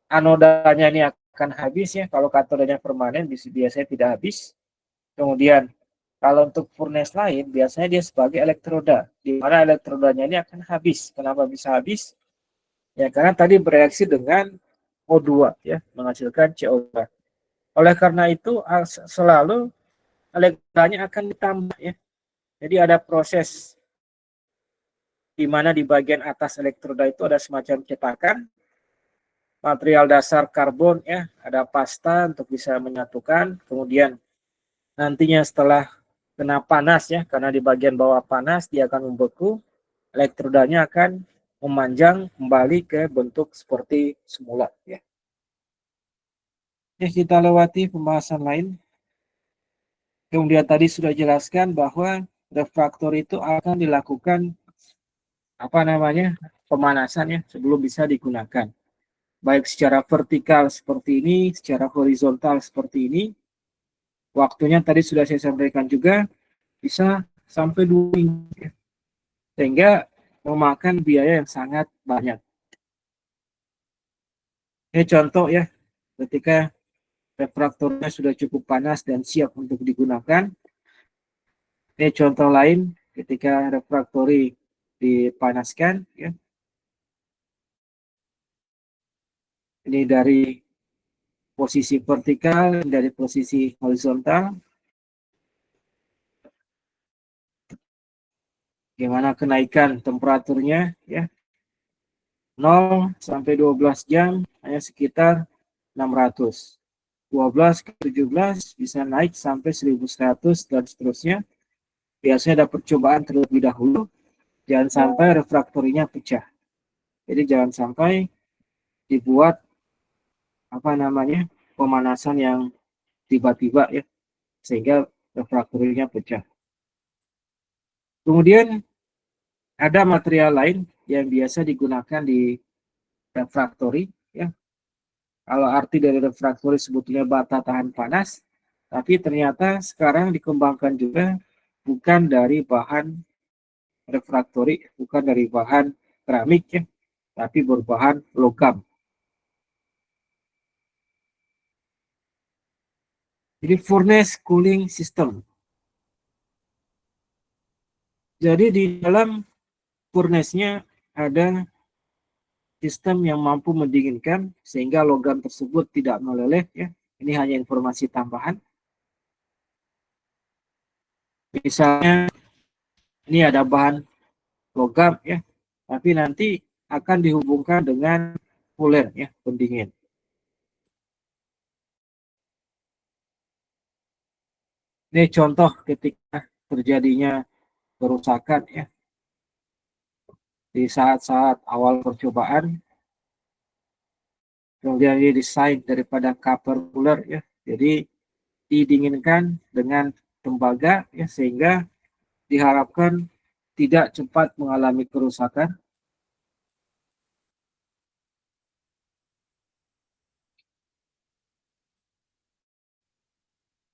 Anodanya ini akan habis ya, kalau katodanya permanen biasanya tidak habis. Kemudian kalau untuk furnace lain biasanya dia sebagai elektroda, di mana elektrodanya ini akan habis. Kenapa bisa habis? Ya karena tadi bereaksi dengan O2 ya, menghasilkan CO2. Oleh karena itu selalu elektrodanya akan ditambah ya. Jadi ada proses di mana di bagian atas elektroda itu ada semacam cetakan material dasar karbon ya, ada pasta untuk bisa menyatukan, kemudian nantinya setelah kena panas ya, karena di bagian bawah panas dia akan membeku, elektrodanya akan memanjang kembali ke bentuk seperti semula ya. Oke, kita lewati pembahasan lain. Kemudian tadi sudah jelaskan bahwa refraktor itu akan dilakukan apa namanya pemanasan ya sebelum bisa digunakan. Baik secara vertikal seperti ini, secara horizontal seperti ini. Waktunya tadi sudah saya sampaikan juga bisa sampai 2 minggu ya. Sehingga memakan biaya yang sangat banyak. Ini contoh ya, ketika refraktornya sudah cukup panas dan siap untuk digunakan. Ini contoh lain ketika refraktori dipanaskan ya. Ini dari posisi vertikal, dari posisi horizontal. Bagaimana kenaikan temperaturnya ya. 0 sampai 12 jam hanya sekitar 600. 12 ke 17 bisa naik sampai 1100 dan seterusnya. Biasanya ada percobaan terlebih dahulu, jangan sampai refraktorinya pecah. Jadi jangan sampai dibuat pemanasan yang tiba-tiba ya, sehingga refraktorinya pecah. Kemudian ada material lain yang biasa digunakan di refraktori ya. Kalau arti dari refraktori sebetulnya bata tahan panas, tapi ternyata sekarang dikembangkan juga bukan dari bahan refraktori, bukan dari bahan keramik ya, tapi berbahan logam. Jadi furnace cooling system. Jadi di dalam furnace-nya ada sistem yang mampu mendinginkan sehingga logam tersebut tidak meleleh ya. Ini hanya informasi tambahan. Misalnya ini ada bahan logam ya, tapi nanti akan dihubungkan dengan cooler ya, pendingin. Ini contoh ketika terjadinya kerusakan ya di saat-saat awal percobaan. Kemudian ini desain daripada copper cooler ya. Jadi didinginkan dengan tembaga ya, sehingga diharapkan tidak cepat mengalami kerusakan.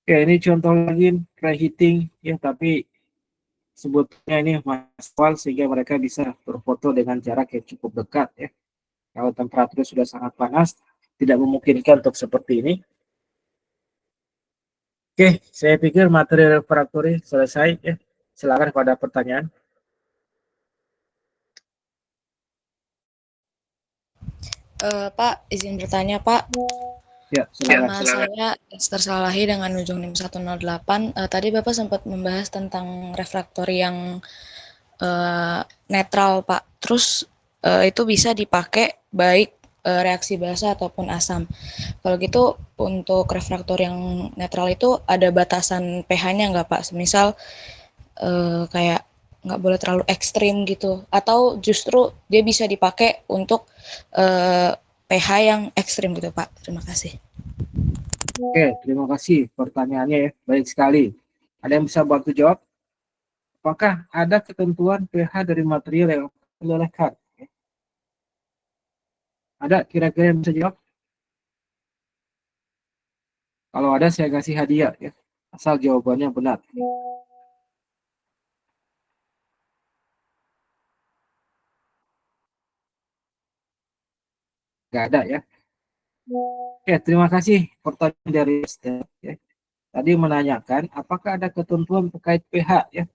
Oke, ini contoh lagi preheating ya, tapi sebutnya ini manual sehingga mereka bisa berfoto dengan jarak yang cukup dekat ya. Kalau temperaturnya sudah sangat panas, tidak memungkinkan untuk seperti ini. Oke, saya pikir materi refraktori selesai ya. Silakan pada pertanyaan. Pak, izin bertanya, Pak. Ya, silakan. Nama saya Esther Salahi dengan ujung NIM 108. Tadi Bapak sempat membahas tentang refraktori yang netral, Pak. Terus itu bisa dipakai baik reaksi basa ataupun asam. Kalau gitu untuk refraktor yang netral itu ada batasan pH-nya nggak, Pak? Semisal kayak nggak boleh terlalu ekstrim gitu, atau justru dia bisa dipakai untuk pH yang ekstrim gitu, Pak? Terima kasih. Oke, terima kasih pertanyaannya ya. Baik sekali. Ada yang bisa bantu jawab? Apakah ada ketentuan pH dari material yang melelehkan? Ada kira-kira yang bisa jawab? Kalau ada saya kasih hadiah ya. Asal jawabannya benar. Nggak ada ya. Oke, terima kasih pertanyaan dari Esther ya. Tadi menanyakan apakah ada ketentuan terkait pH ya.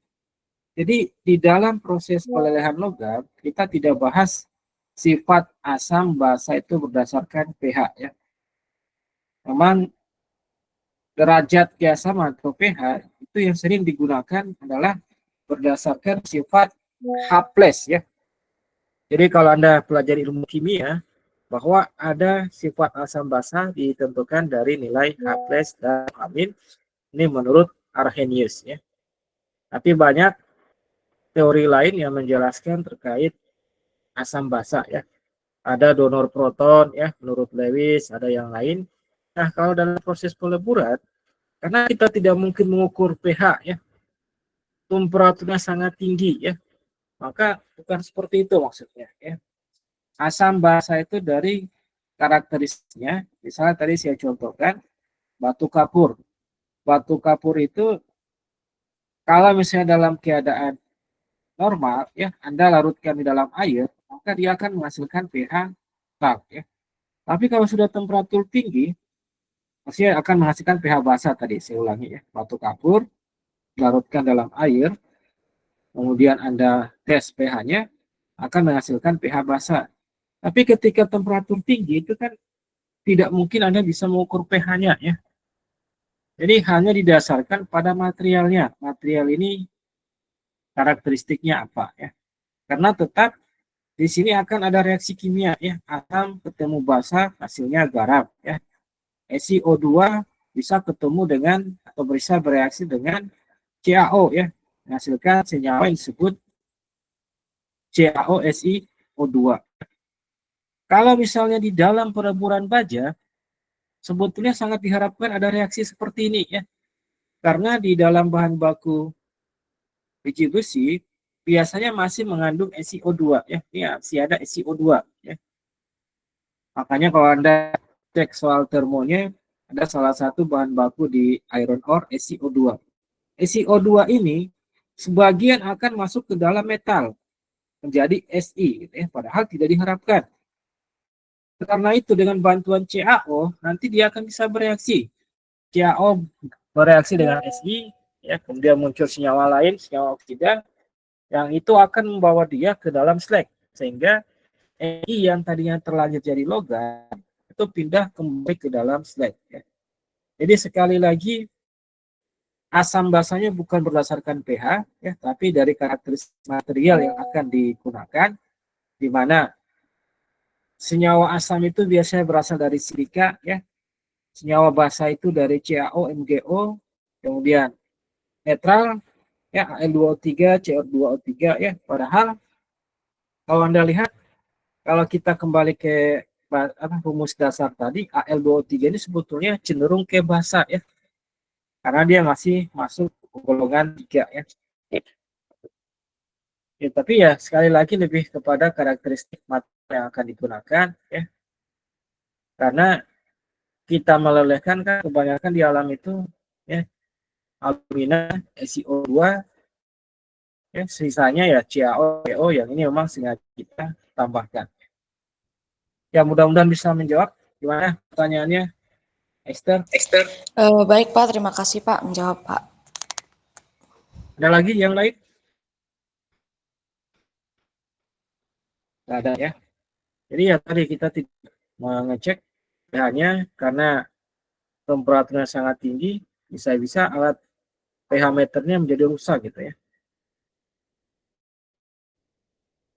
Jadi di dalam proses pelelehan logam kita tidak bahas sifat asam basa itu berdasarkan pH ya. Memang derajat keasaman atau pH itu yang sering digunakan adalah berdasarkan sifat H+ ya. Jadi kalau Anda pelajari ilmu kimia bahwa ada sifat asam basa ditentukan dari nilai H+ dan amin. Ini menurut Arrhenius ya. Tapi banyak teori lain yang menjelaskan terkait asam basa ya. Ada donor proton ya, menurut Lewis, ada yang lain. Nah, kalau dalam proses peleburan, karena kita tidak mungkin mengukur pH ya, temperaturnya sangat tinggi ya, maka bukan seperti itu maksudnya ya. Asam basa itu dari karakteristiknya, misalnya tadi saya contohkan batu kapur. Batu kapur itu kalau misalnya dalam keadaan normal ya, Anda larutkan di dalam air, maka dia akan menghasilkan pH terang ya. Tapi kalau sudah temperatur tinggi, maksudnya akan menghasilkan pH basa tadi, saya ulangi ya. Batu kapur larutkan dalam air, kemudian Anda tes pH-nya, akan menghasilkan pH basa. Tapi ketika temperatur tinggi itu kan tidak mungkin Anda bisa mengukur pH-nya ya. Jadi hanya didasarkan pada materialnya. Material ini karakteristiknya apa ya. Karena tetap di sini akan ada reaksi kimia ya, asam ketemu basa hasilnya garam ya. SiO2 bisa ketemu dengan atau bisa bereaksi dengan CaO ya, menghasilkan senyawa yang disebut CaOSiO2. Kalau misalnya di dalam peleburan baja, sebetulnya sangat diharapkan ada reaksi seperti ini ya. Karena di dalam bahan baku biji besi biasanya masih mengandung SiO2 ya. Ini masih ada SiO2 ya. Makanya kalau Anda cek soal termonya, ada salah satu bahan baku di iron ore SiO2. SiO2 ini sebagian akan masuk ke dalam metal menjadi Si gitu ya, padahal tidak diharapkan. Karena itu dengan bantuan CaO nanti dia akan bisa bereaksi. CaO bereaksi dengan Si ya, kemudian muncul senyawa lain, senyawa oksida yang itu akan membawa dia ke dalam slag sehingga Ni yang tadinya terlanjur jadi logam itu pindah kembali ke dalam slag ya. Jadi sekali lagi asam basanya bukan berdasarkan pH ya, tapi dari karakteristik material yang akan digunakan, di mana senyawa asam itu biasanya berasal dari silika ya, senyawa basa itu dari CaO, MgO, kemudian netral ya Al2O3, Cr2O3 ya. Padahal kalau Anda lihat kalau kita kembali ke rumus dasar tadi, Al2O3 ini sebetulnya cenderung ke basa ya. Karena dia masih masuk golongan 3 ya. Ya, tapi ya sekali lagi lebih kepada karakteristik material yang akan digunakan ya. Karena kita melelehkan kan kebanyakan di alam itu ya alumina, SiO2 ya, sisanya ya CaO, yang ini memang sengaja kita tambahkan. Ya mudah-mudahan bisa menjawab. Gimana pertanyaannya, Esther? Baik Pak, terima kasih Pak menjawab Pak. Ada lagi yang lain? Tidak ada ya. Jadi ya tadi kita tidak mengecek pH-nya karena temperaturnya sangat tinggi, bisa-bisa alat pH meternya menjadi rusak gitu ya.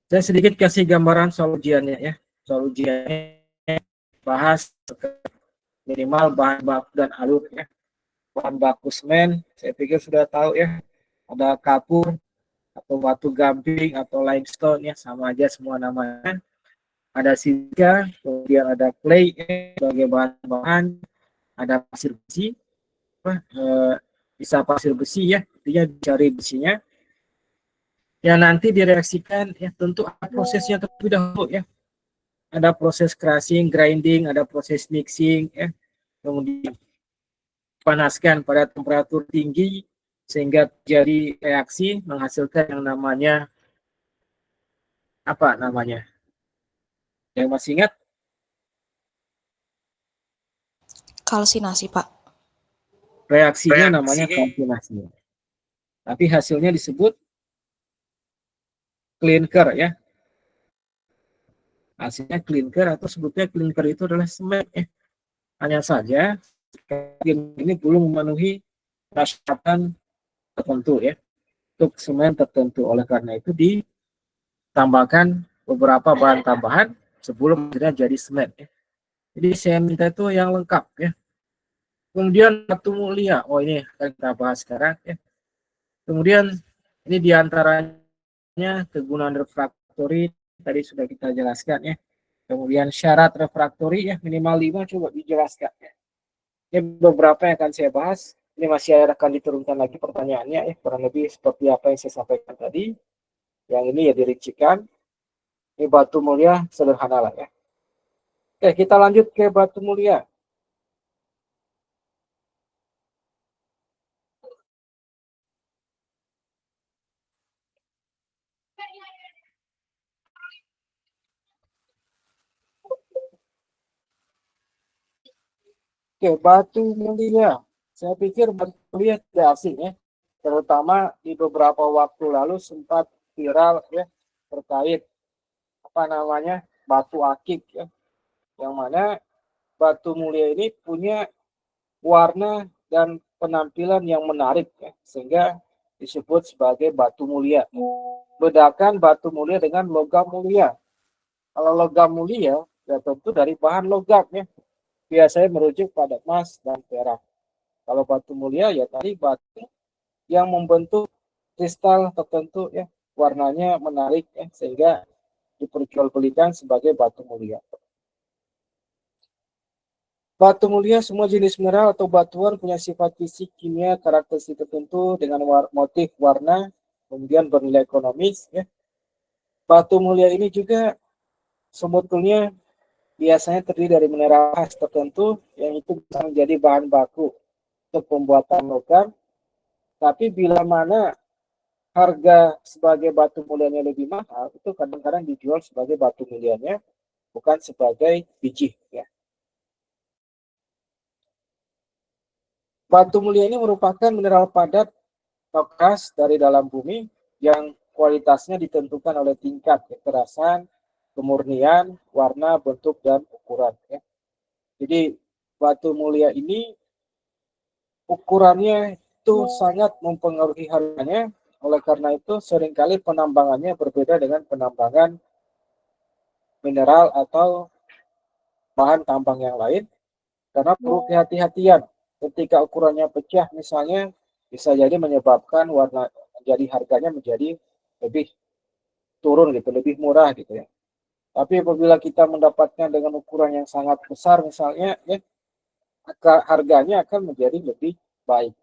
Saya sedikit kasih gambaran soal ujiannya ya. Soal ujiannya bahas minimal bahan baku dan alur ya. Bahan baku semen, saya pikir sudah tahu ya. Ada kapur atau batu gamping atau limestone ya, sama aja semua namanya. Ada silika, kemudian ada clay sebagai bahan-bahan, ada pasir besi, bisa pasir besi ya, artinya cari besinya. Ya nanti direaksikan ya tentu ada prosesnya terlebih dahulu ya. Ada proses crushing, grinding, ada proses mixing ya. Kemudian panaskan pada temperatur tinggi sehingga terjadi reaksi menghasilkan yang namanya apa namanya? Yang masih ingat? Kalsinasi Pak. Reaksinya namanya kalsinasi. Tapi hasilnya disebut clinker ya. Hasilnya clinker atau sebutnya clinker itu adalah semen ya. Hanya saja ini belum memenuhi persyaratan tertentu ya. Untuk semen tertentu. Oleh karena itu ditambahkan beberapa bahan tambahan sebelum akhirnya jadi semen ya. Jadi saya minta itu yang lengkap ya. Kemudian batu mulia. Oh ini akan kita bahas sekarang ya. Kemudian ini diantaranya kegunaan refraktori tadi sudah kita jelaskan ya. Kemudian syarat refraktori ya minimal 5 coba dijelaskan ya. Ini beberapa yang akan saya bahas. Ini masih akan diturunkan lagi pertanyaannya ya, kurang lebih seperti apa yang saya sampaikan tadi. Yang ini ya dirincikan. Ini batu mulia sederhana lah ya. Oke, kita lanjut ke batu mulia. Oke, batu mulia. Saya pikir batu mulia tidak asing ya. Terutama di beberapa waktu lalu sempat viral ya terkait apa namanya batu akik ya. Yang mana batu mulia ini punya warna dan penampilan yang menarik ya. Sehingga disebut sebagai batu mulia. Bedakan batu mulia dengan logam mulia. Kalau logam mulia ya tentu dari bahan logam ya. Biasanya merujuk pada emas dan perak. Kalau batu mulia ya tadi batu yang membentuk kristal tertentu ya, warnanya menarik ya, sehingga diperjualbelikan sebagai batu mulia. Batu mulia semua jenis mineral atau batuan punya sifat fisik, kimia, karakteristik tertentu dengan motif warna, kemudian bernilai ekonomis. Ya. Batu mulia ini juga sebetulnya biasanya terdiri dari mineral khas tertentu yang itu bisa menjadi bahan baku untuk pembuatan logam. Tapi bila mana harga sebagai batu mulianya lebih mahal, itu kadang-kadang dijual sebagai batu mulianya, bukan sebagai biji. Ya. Batu mulia ini merupakan mineral padat atau keras dari dalam bumi yang kualitasnya ditentukan oleh tingkat kekerasan, kemurnian, warna, bentuk, dan ukuran. Ya. Jadi batu mulia ini ukurannya itu sangat mempengaruhi harganya. Oleh karena itu seringkali penambangannya berbeda dengan penambangan mineral atau bahan tambang yang lain karena perlu kehati-hatian. Ketika ukurannya pecah misalnya bisa jadi menyebabkan warna jadi harganya menjadi lebih turun gitu, lebih murah gitu ya. Tapi apabila kita mendapatkan dengan ukuran yang sangat besar misalnya ya, maka harganya akan menjadi lebih baik.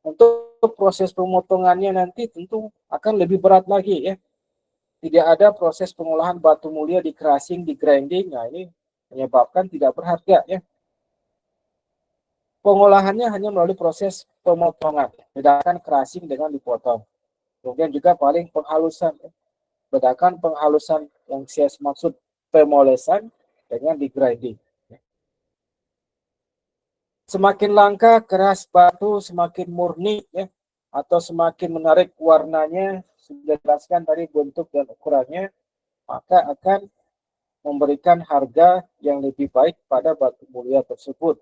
Untuk proses pemotongannya nanti tentu akan lebih berat lagi ya. Tidak ada proses pengolahan batu mulia di crushing, di grinding. Nah, ini menyebabkan tidak berharga ya. Pengolahannya hanya melalui proses pemotongan, bedakan crushing dengan dipotong. Kemudian juga paling penghalusan, bedakan penghalusan yang saya maksud pemolesan dengan di grinding. Semakin langka, keras batu, semakin murni, ya, atau semakin menarik warnanya, sudah jelaskan tadi bentuk dan ukurannya, maka akan memberikan harga yang lebih baik pada batu mulia tersebut.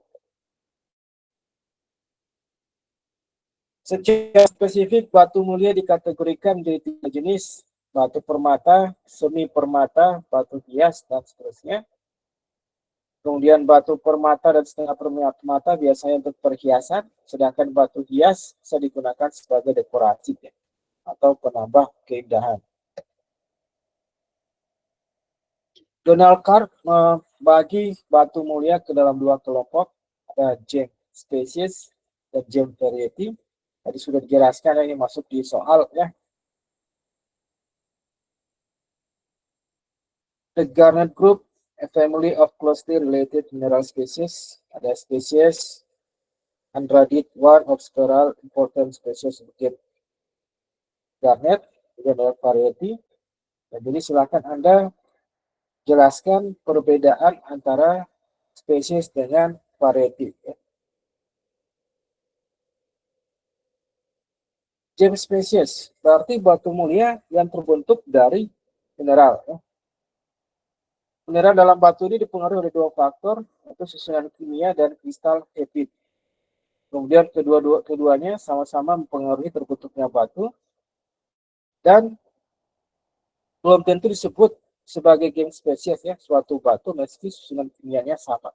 Secara spesifik, batu mulia dikategorikan menjadi 3 jenis, batu permata, semi permata, batu hias, dan seterusnya. Kemudian batu permata dan setengah permata biasanya untuk perhiasan, sedangkan batu hias bisa digunakan sebagai dekorasi atau penambah keindahan. Donald Clark membagi batu mulia ke dalam 2 kelompok, ada gem species dan gem variety. Tadi sudah dijelaskan, ini masuk di soal ya. The Garnet Group, a family of closely related mineral species. Ada spesies Andradite, one of several important species of gem garnet, juga ada variety. Dan jadi silakan Anda jelaskan perbedaan antara spesies dengan variety. Ya. Gem species berarti batu mulia yang terbentuk dari mineral. Ya. Mineral dalam batu ini dipengaruhi oleh 2 faktor, yaitu susunan kimia dan kristal epit. Kemudian keduanya sama-sama mempengaruhi terbentuknya batu dan belum tentu disebut sebagai gem spesies ya suatu batu meski susunan kimianya sama.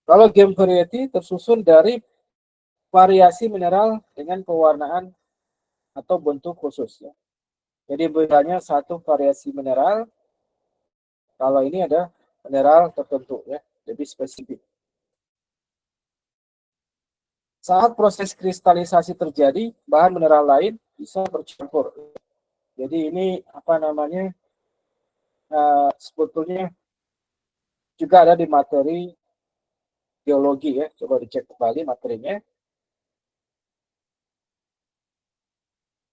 Kalau gem variety tersusun dari variasi mineral dengan pewarnaan atau bentuk khusus. Ya. Jadi bedanya satu variasi mineral, kalau ini ada mineral tertentu ya, lebih spesifik. Saat proses kristalisasi terjadi, bahan mineral lain bisa bercampur. Jadi ini apa namanya? Sebetulnya juga ada di materi geologi ya. Coba dicek kembali materinya.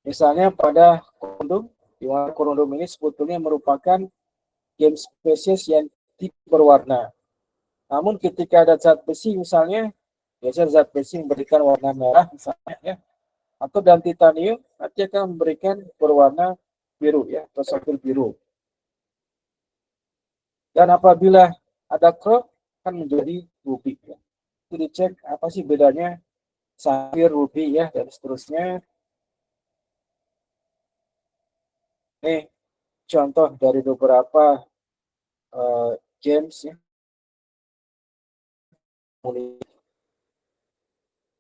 Misalnya pada korundum, di mana korundum ini sebetulnya merupakan gem spesies yang tidak berwarna. Namun ketika ada zat besi misalnya, biasanya zat besi memberikan warna merah misalnya ya, atau dan titanium nanti akan memberikan berwarna biru ya, atau safir biru. Dan apabila ada chrome akan menjadi ruby ya. Jadi dicek apa sih bedanya safir, ruby ya, dan seterusnya. Ini contoh dari beberapa gems ya.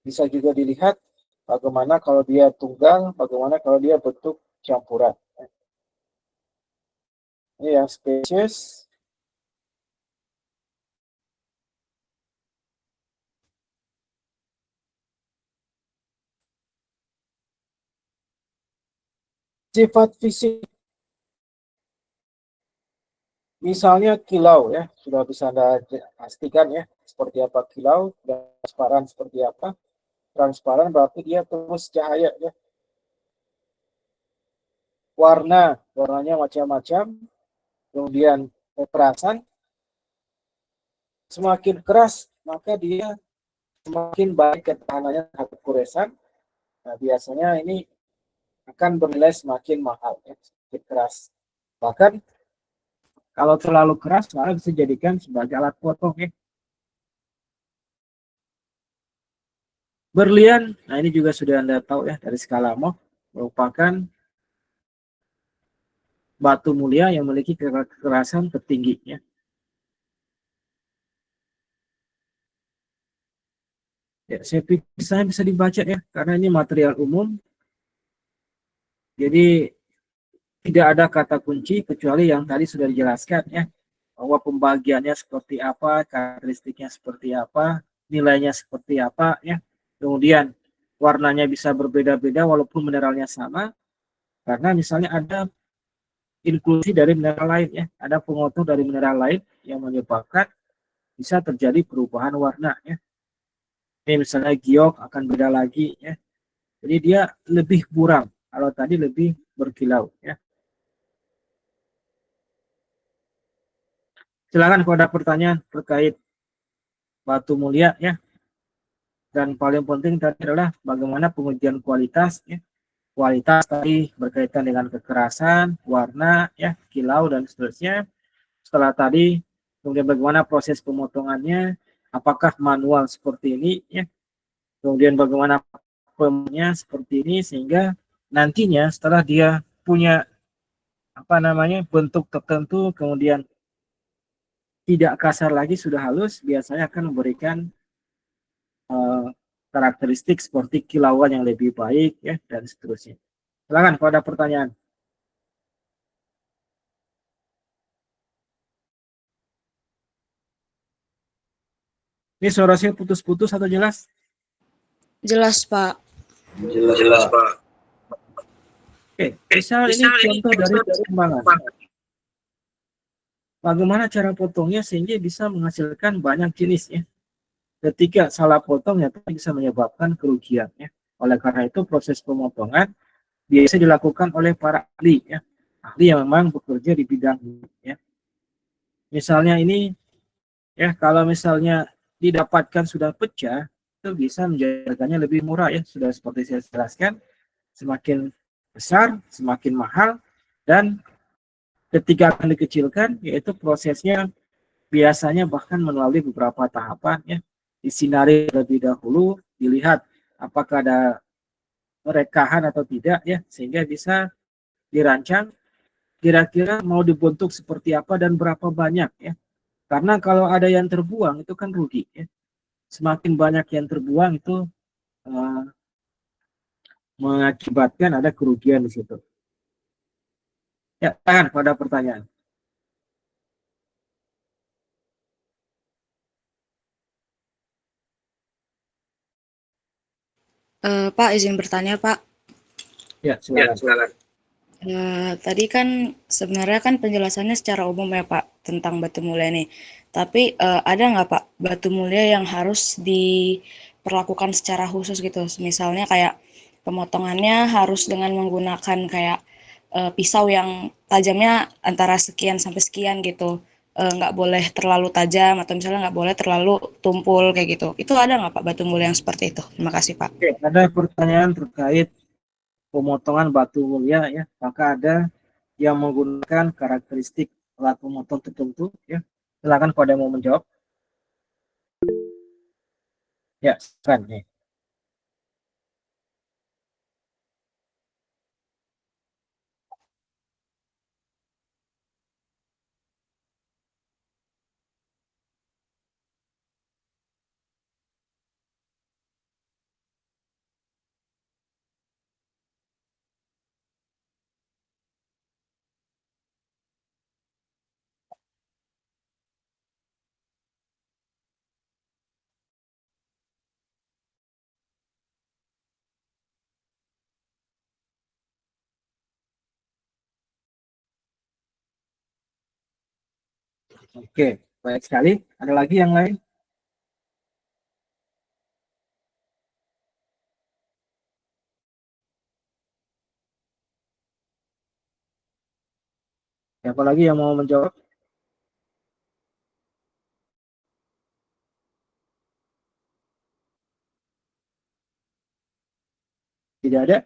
Bisa juga dilihat bagaimana kalau dia tunggal, bagaimana kalau dia bentuk campuran. Ini yang spesies. Sifat fisik, misalnya kilau ya, sudah bisa Anda pastikan ya, seperti apa kilau, transparan seperti apa. Transparan berarti dia terus cahaya ya. Warnanya macam-macam, kemudian kekerasan, semakin keras maka dia semakin baik ketahanannya terhadap goresan. Nah, biasanya ini akan bernilai semakin mahal ya, semakin keras. Bahkan kalau terlalu keras malah bisa dijadikan sebagai alat potong ya. Berlian, nah ini juga sudah Anda tahu ya, dari skala Mohs merupakan batu mulia yang memiliki kekerasan tertinggi ya. Ya, saya pikir saya bisa dibaca ya, karena ini material umum. Jadi tidak ada kata kunci kecuali yang tadi sudah dijelaskan ya, bahwa pembagiannya seperti apa, karakteristiknya seperti apa, nilainya seperti apa ya. Kemudian warnanya bisa berbeda-beda walaupun mineralnya sama, karena misalnya ada inklusi dari mineral lain ya, ada pengotor dari mineral lain yang menyebabkan bisa terjadi perubahan warna ya. Ini misalnya giok akan beda lagi ya. Jadi dia lebih buram, kalau tadi lebih berkilau ya. Silakan kalau ada pertanyaan terkait batu mulia ya. Dan paling penting tadi adalah bagaimana pengujian kualitas ya. Kualitas tadi berkaitan dengan kekerasan, warna ya, kilau dan seterusnya. Setelah tadi kemudian bagaimana proses pemotongannya, apakah manual seperti ini ya. Kemudian bagaimana pemnya seperti ini sehingga nantinya setelah dia punya bentuk tertentu kemudian tidak kasar lagi sudah halus biasanya akan memberikan karakteristik seperti kilauan yang lebih baik ya dan seterusnya. Silakan kalau ada pertanyaan. Ini suara saya putus-putus atau jelas? Jelas, Pak. Jelas, Pak. Oke, misal ini contoh dari perkembangan. Bagaimana cara potongnya sehingga bisa menghasilkan banyak jenis ya. Ketika salah potong ya bisa menyebabkan kerugian ya. Oleh karena itu proses pemotongan biasa dilakukan oleh para ahli ya. Ahli yang memang bekerja di bidang ini ya. Misalnya ini ya, kalau misalnya didapatkan sudah pecah itu bisa menjadikannya lebih murah ya, sudah seperti saya jelaskan, semakin besar semakin mahal, dan ketika akan dikecilkan yaitu prosesnya biasanya bahkan melalui beberapa tahapan ya, disinari terlebih dahulu, dilihat apakah ada rekahan atau tidak ya, sehingga bisa dirancang kira-kira mau dibentuk seperti apa dan berapa banyak ya. Karena kalau ada yang terbuang itu kan rugi ya. Semakin banyak yang terbuang itu uh, mengakibatkan ada kerugian di situ. Ya, tahan pada pertanyaan. Pak, izin bertanya, Pak. Ya, silakan. Tadi kan sebenarnya kan penjelasannya secara umum ya Pak tentang batu mulia ini. Tapi ada nggak Pak batu mulia yang harus diperlakukan secara khusus gitu? Misalnya kayak pemotongannya harus dengan menggunakan kayak pisau yang tajamnya antara sekian sampai sekian gitu. Nggak boleh terlalu tajam atau misalnya nggak boleh terlalu tumpul kayak gitu. Itu ada nggak Pak batu mulia yang seperti itu? Terima kasih Pak. Oke, ada pertanyaan terkait pemotongan batu mulia ya. Maka ada yang menggunakan karakteristik alat pemotong tertentu ya. Silakan kalau ada yang mau menjawab. Ya, silakan nih. Oke, baik sekali. Ada lagi yang lain? Siapa lagi yang mau menjawab? Tidak ada?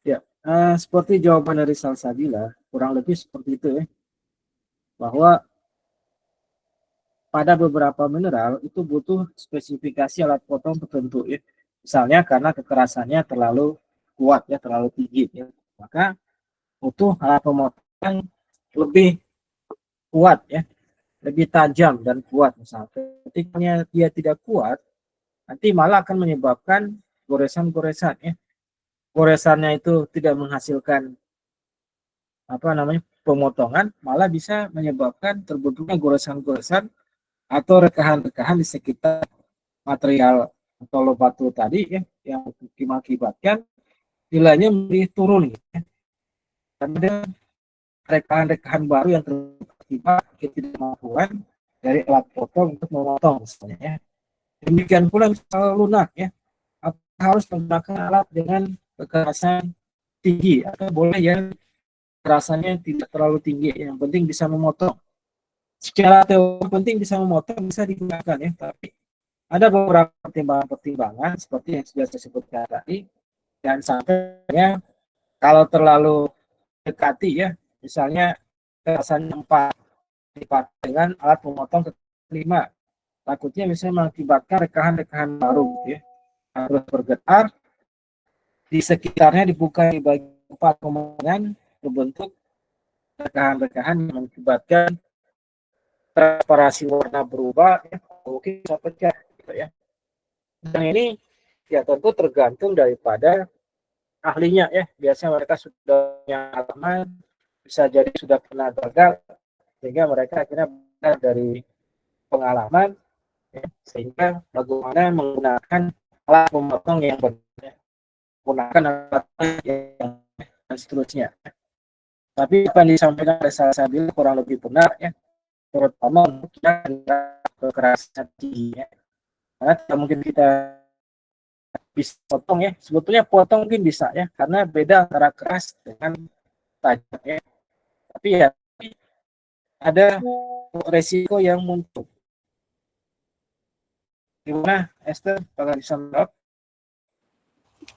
Ya, seperti jawaban dari Salsabila, kurang lebih seperti itu ya. Bahwa pada beberapa mineral itu butuh spesifikasi alat potong tertentu ya. Misalnya karena kekerasannya terlalu kuat ya, terlalu tinggi ya. Maka butuh alat pemotong yang lebih kuat ya, lebih tajam dan kuat misalnya. Ketika dia tidak kuat, nanti malah akan menyebabkan goresan-goresan ya. Goresannya itu tidak menghasilkan apa namanya pemotongan, malah bisa menyebabkan terbentuknya goresan-goresan atau rekahan-rekahan di sekitar material atau batu tadi ya, yang mengakibatkan nilainya menjadi turun ya. Karena ada rekahan-rekahan baru yang terlibat ketidakmampuan dari alat potong untuk memotong misalnya ya. Demikian pula misalnya lunak ya, harus menggunakan alat dengan kekerasan tinggi atau boleh yang kekerasannya tidak terlalu tinggi, yang penting bisa memotong. Secara teori penting bisa memotong bisa digunakan ya, tapi ada beberapa pertimbangan-pertimbangan seperti yang sudah saya sebutkan tadi, dan sampainya kalau terlalu dekati ya, misalnya kekerasan 4 dipakai dengan alat pemotong ke 5, takutnya misalnya mengakibatkan rekahan-rekahan baru gitu ya, harus bergetar di sekitarnya, dibuka di bagian 4 pemotongan, terbentuk rekahan-rekahan yang mengakibatkan transparasi warna berubah ya, mungkin bisa pecah gitu ya. Dan ini ya tentu tergantung daripada ahlinya ya. Biasanya mereka sudah punya pengalaman, bisa jadi sudah pernah gagal, sehingga mereka akhirnya belajar dari pengalaman ya, sehingga bagaimana menggunakan alat pemotong yang benar, menggunakan alat yang dan seterusnya. Tapi apa yang disampaikan oleh Salsabila kurang lebih benar ya, terutama untuk kekerasan tinggi ya. Karena tidak mungkin kita bisa potong ya, sebetulnya potong mungkin bisa ya, karena beda antara keras dengan tajam ya. Tapi ya ada resiko yang muncul. Gimana Esther, apakah bisa menjawab?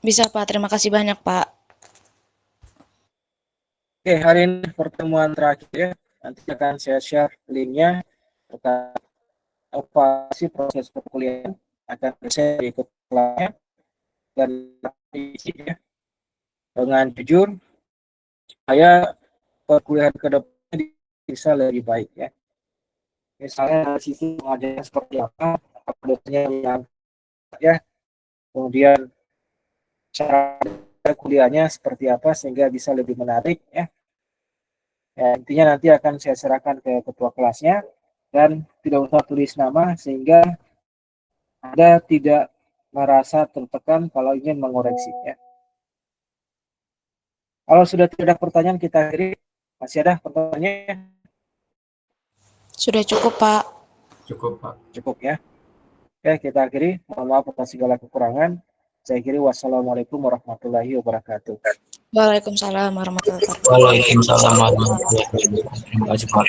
Bisa Pak, terima kasih banyak Pak. Oke, hari ini pertemuan terakhir ya, nanti akan saya share linknya terkait evaluasi proses perkuliahan, akan saya ikut kelasnya dan isi ya, dengan jujur saya perkuliahan ke depan bisa lebih baik ya. Misalnya dari sisi pengajaran seperti apa dosennya yang ya, kemudian cara kuliahnya seperti apa sehingga bisa lebih menarik ya. Ya, intinya nanti akan saya serahkan ke ketua kelasnya dan tidak usah tulis nama sehingga Anda tidak merasa tertekan kalau ingin mengoreksi ya. Kalau sudah tidak ada pertanyaan kita akhiri. Masih ada pertanyaannya? Sudah cukup Pak. Cukup, Pak. Cukup ya. Oke, kita akhiri. Mohon maaf atas segala kekurangan. Saya akhiri. Wassalamualaikum warahmatullahi wabarakatuh. Waalaikumsalam warahmatullahi wabarakatuh. Waalaikumsalam warahmatullahi wabarakatuh. Terima kasih, Pak.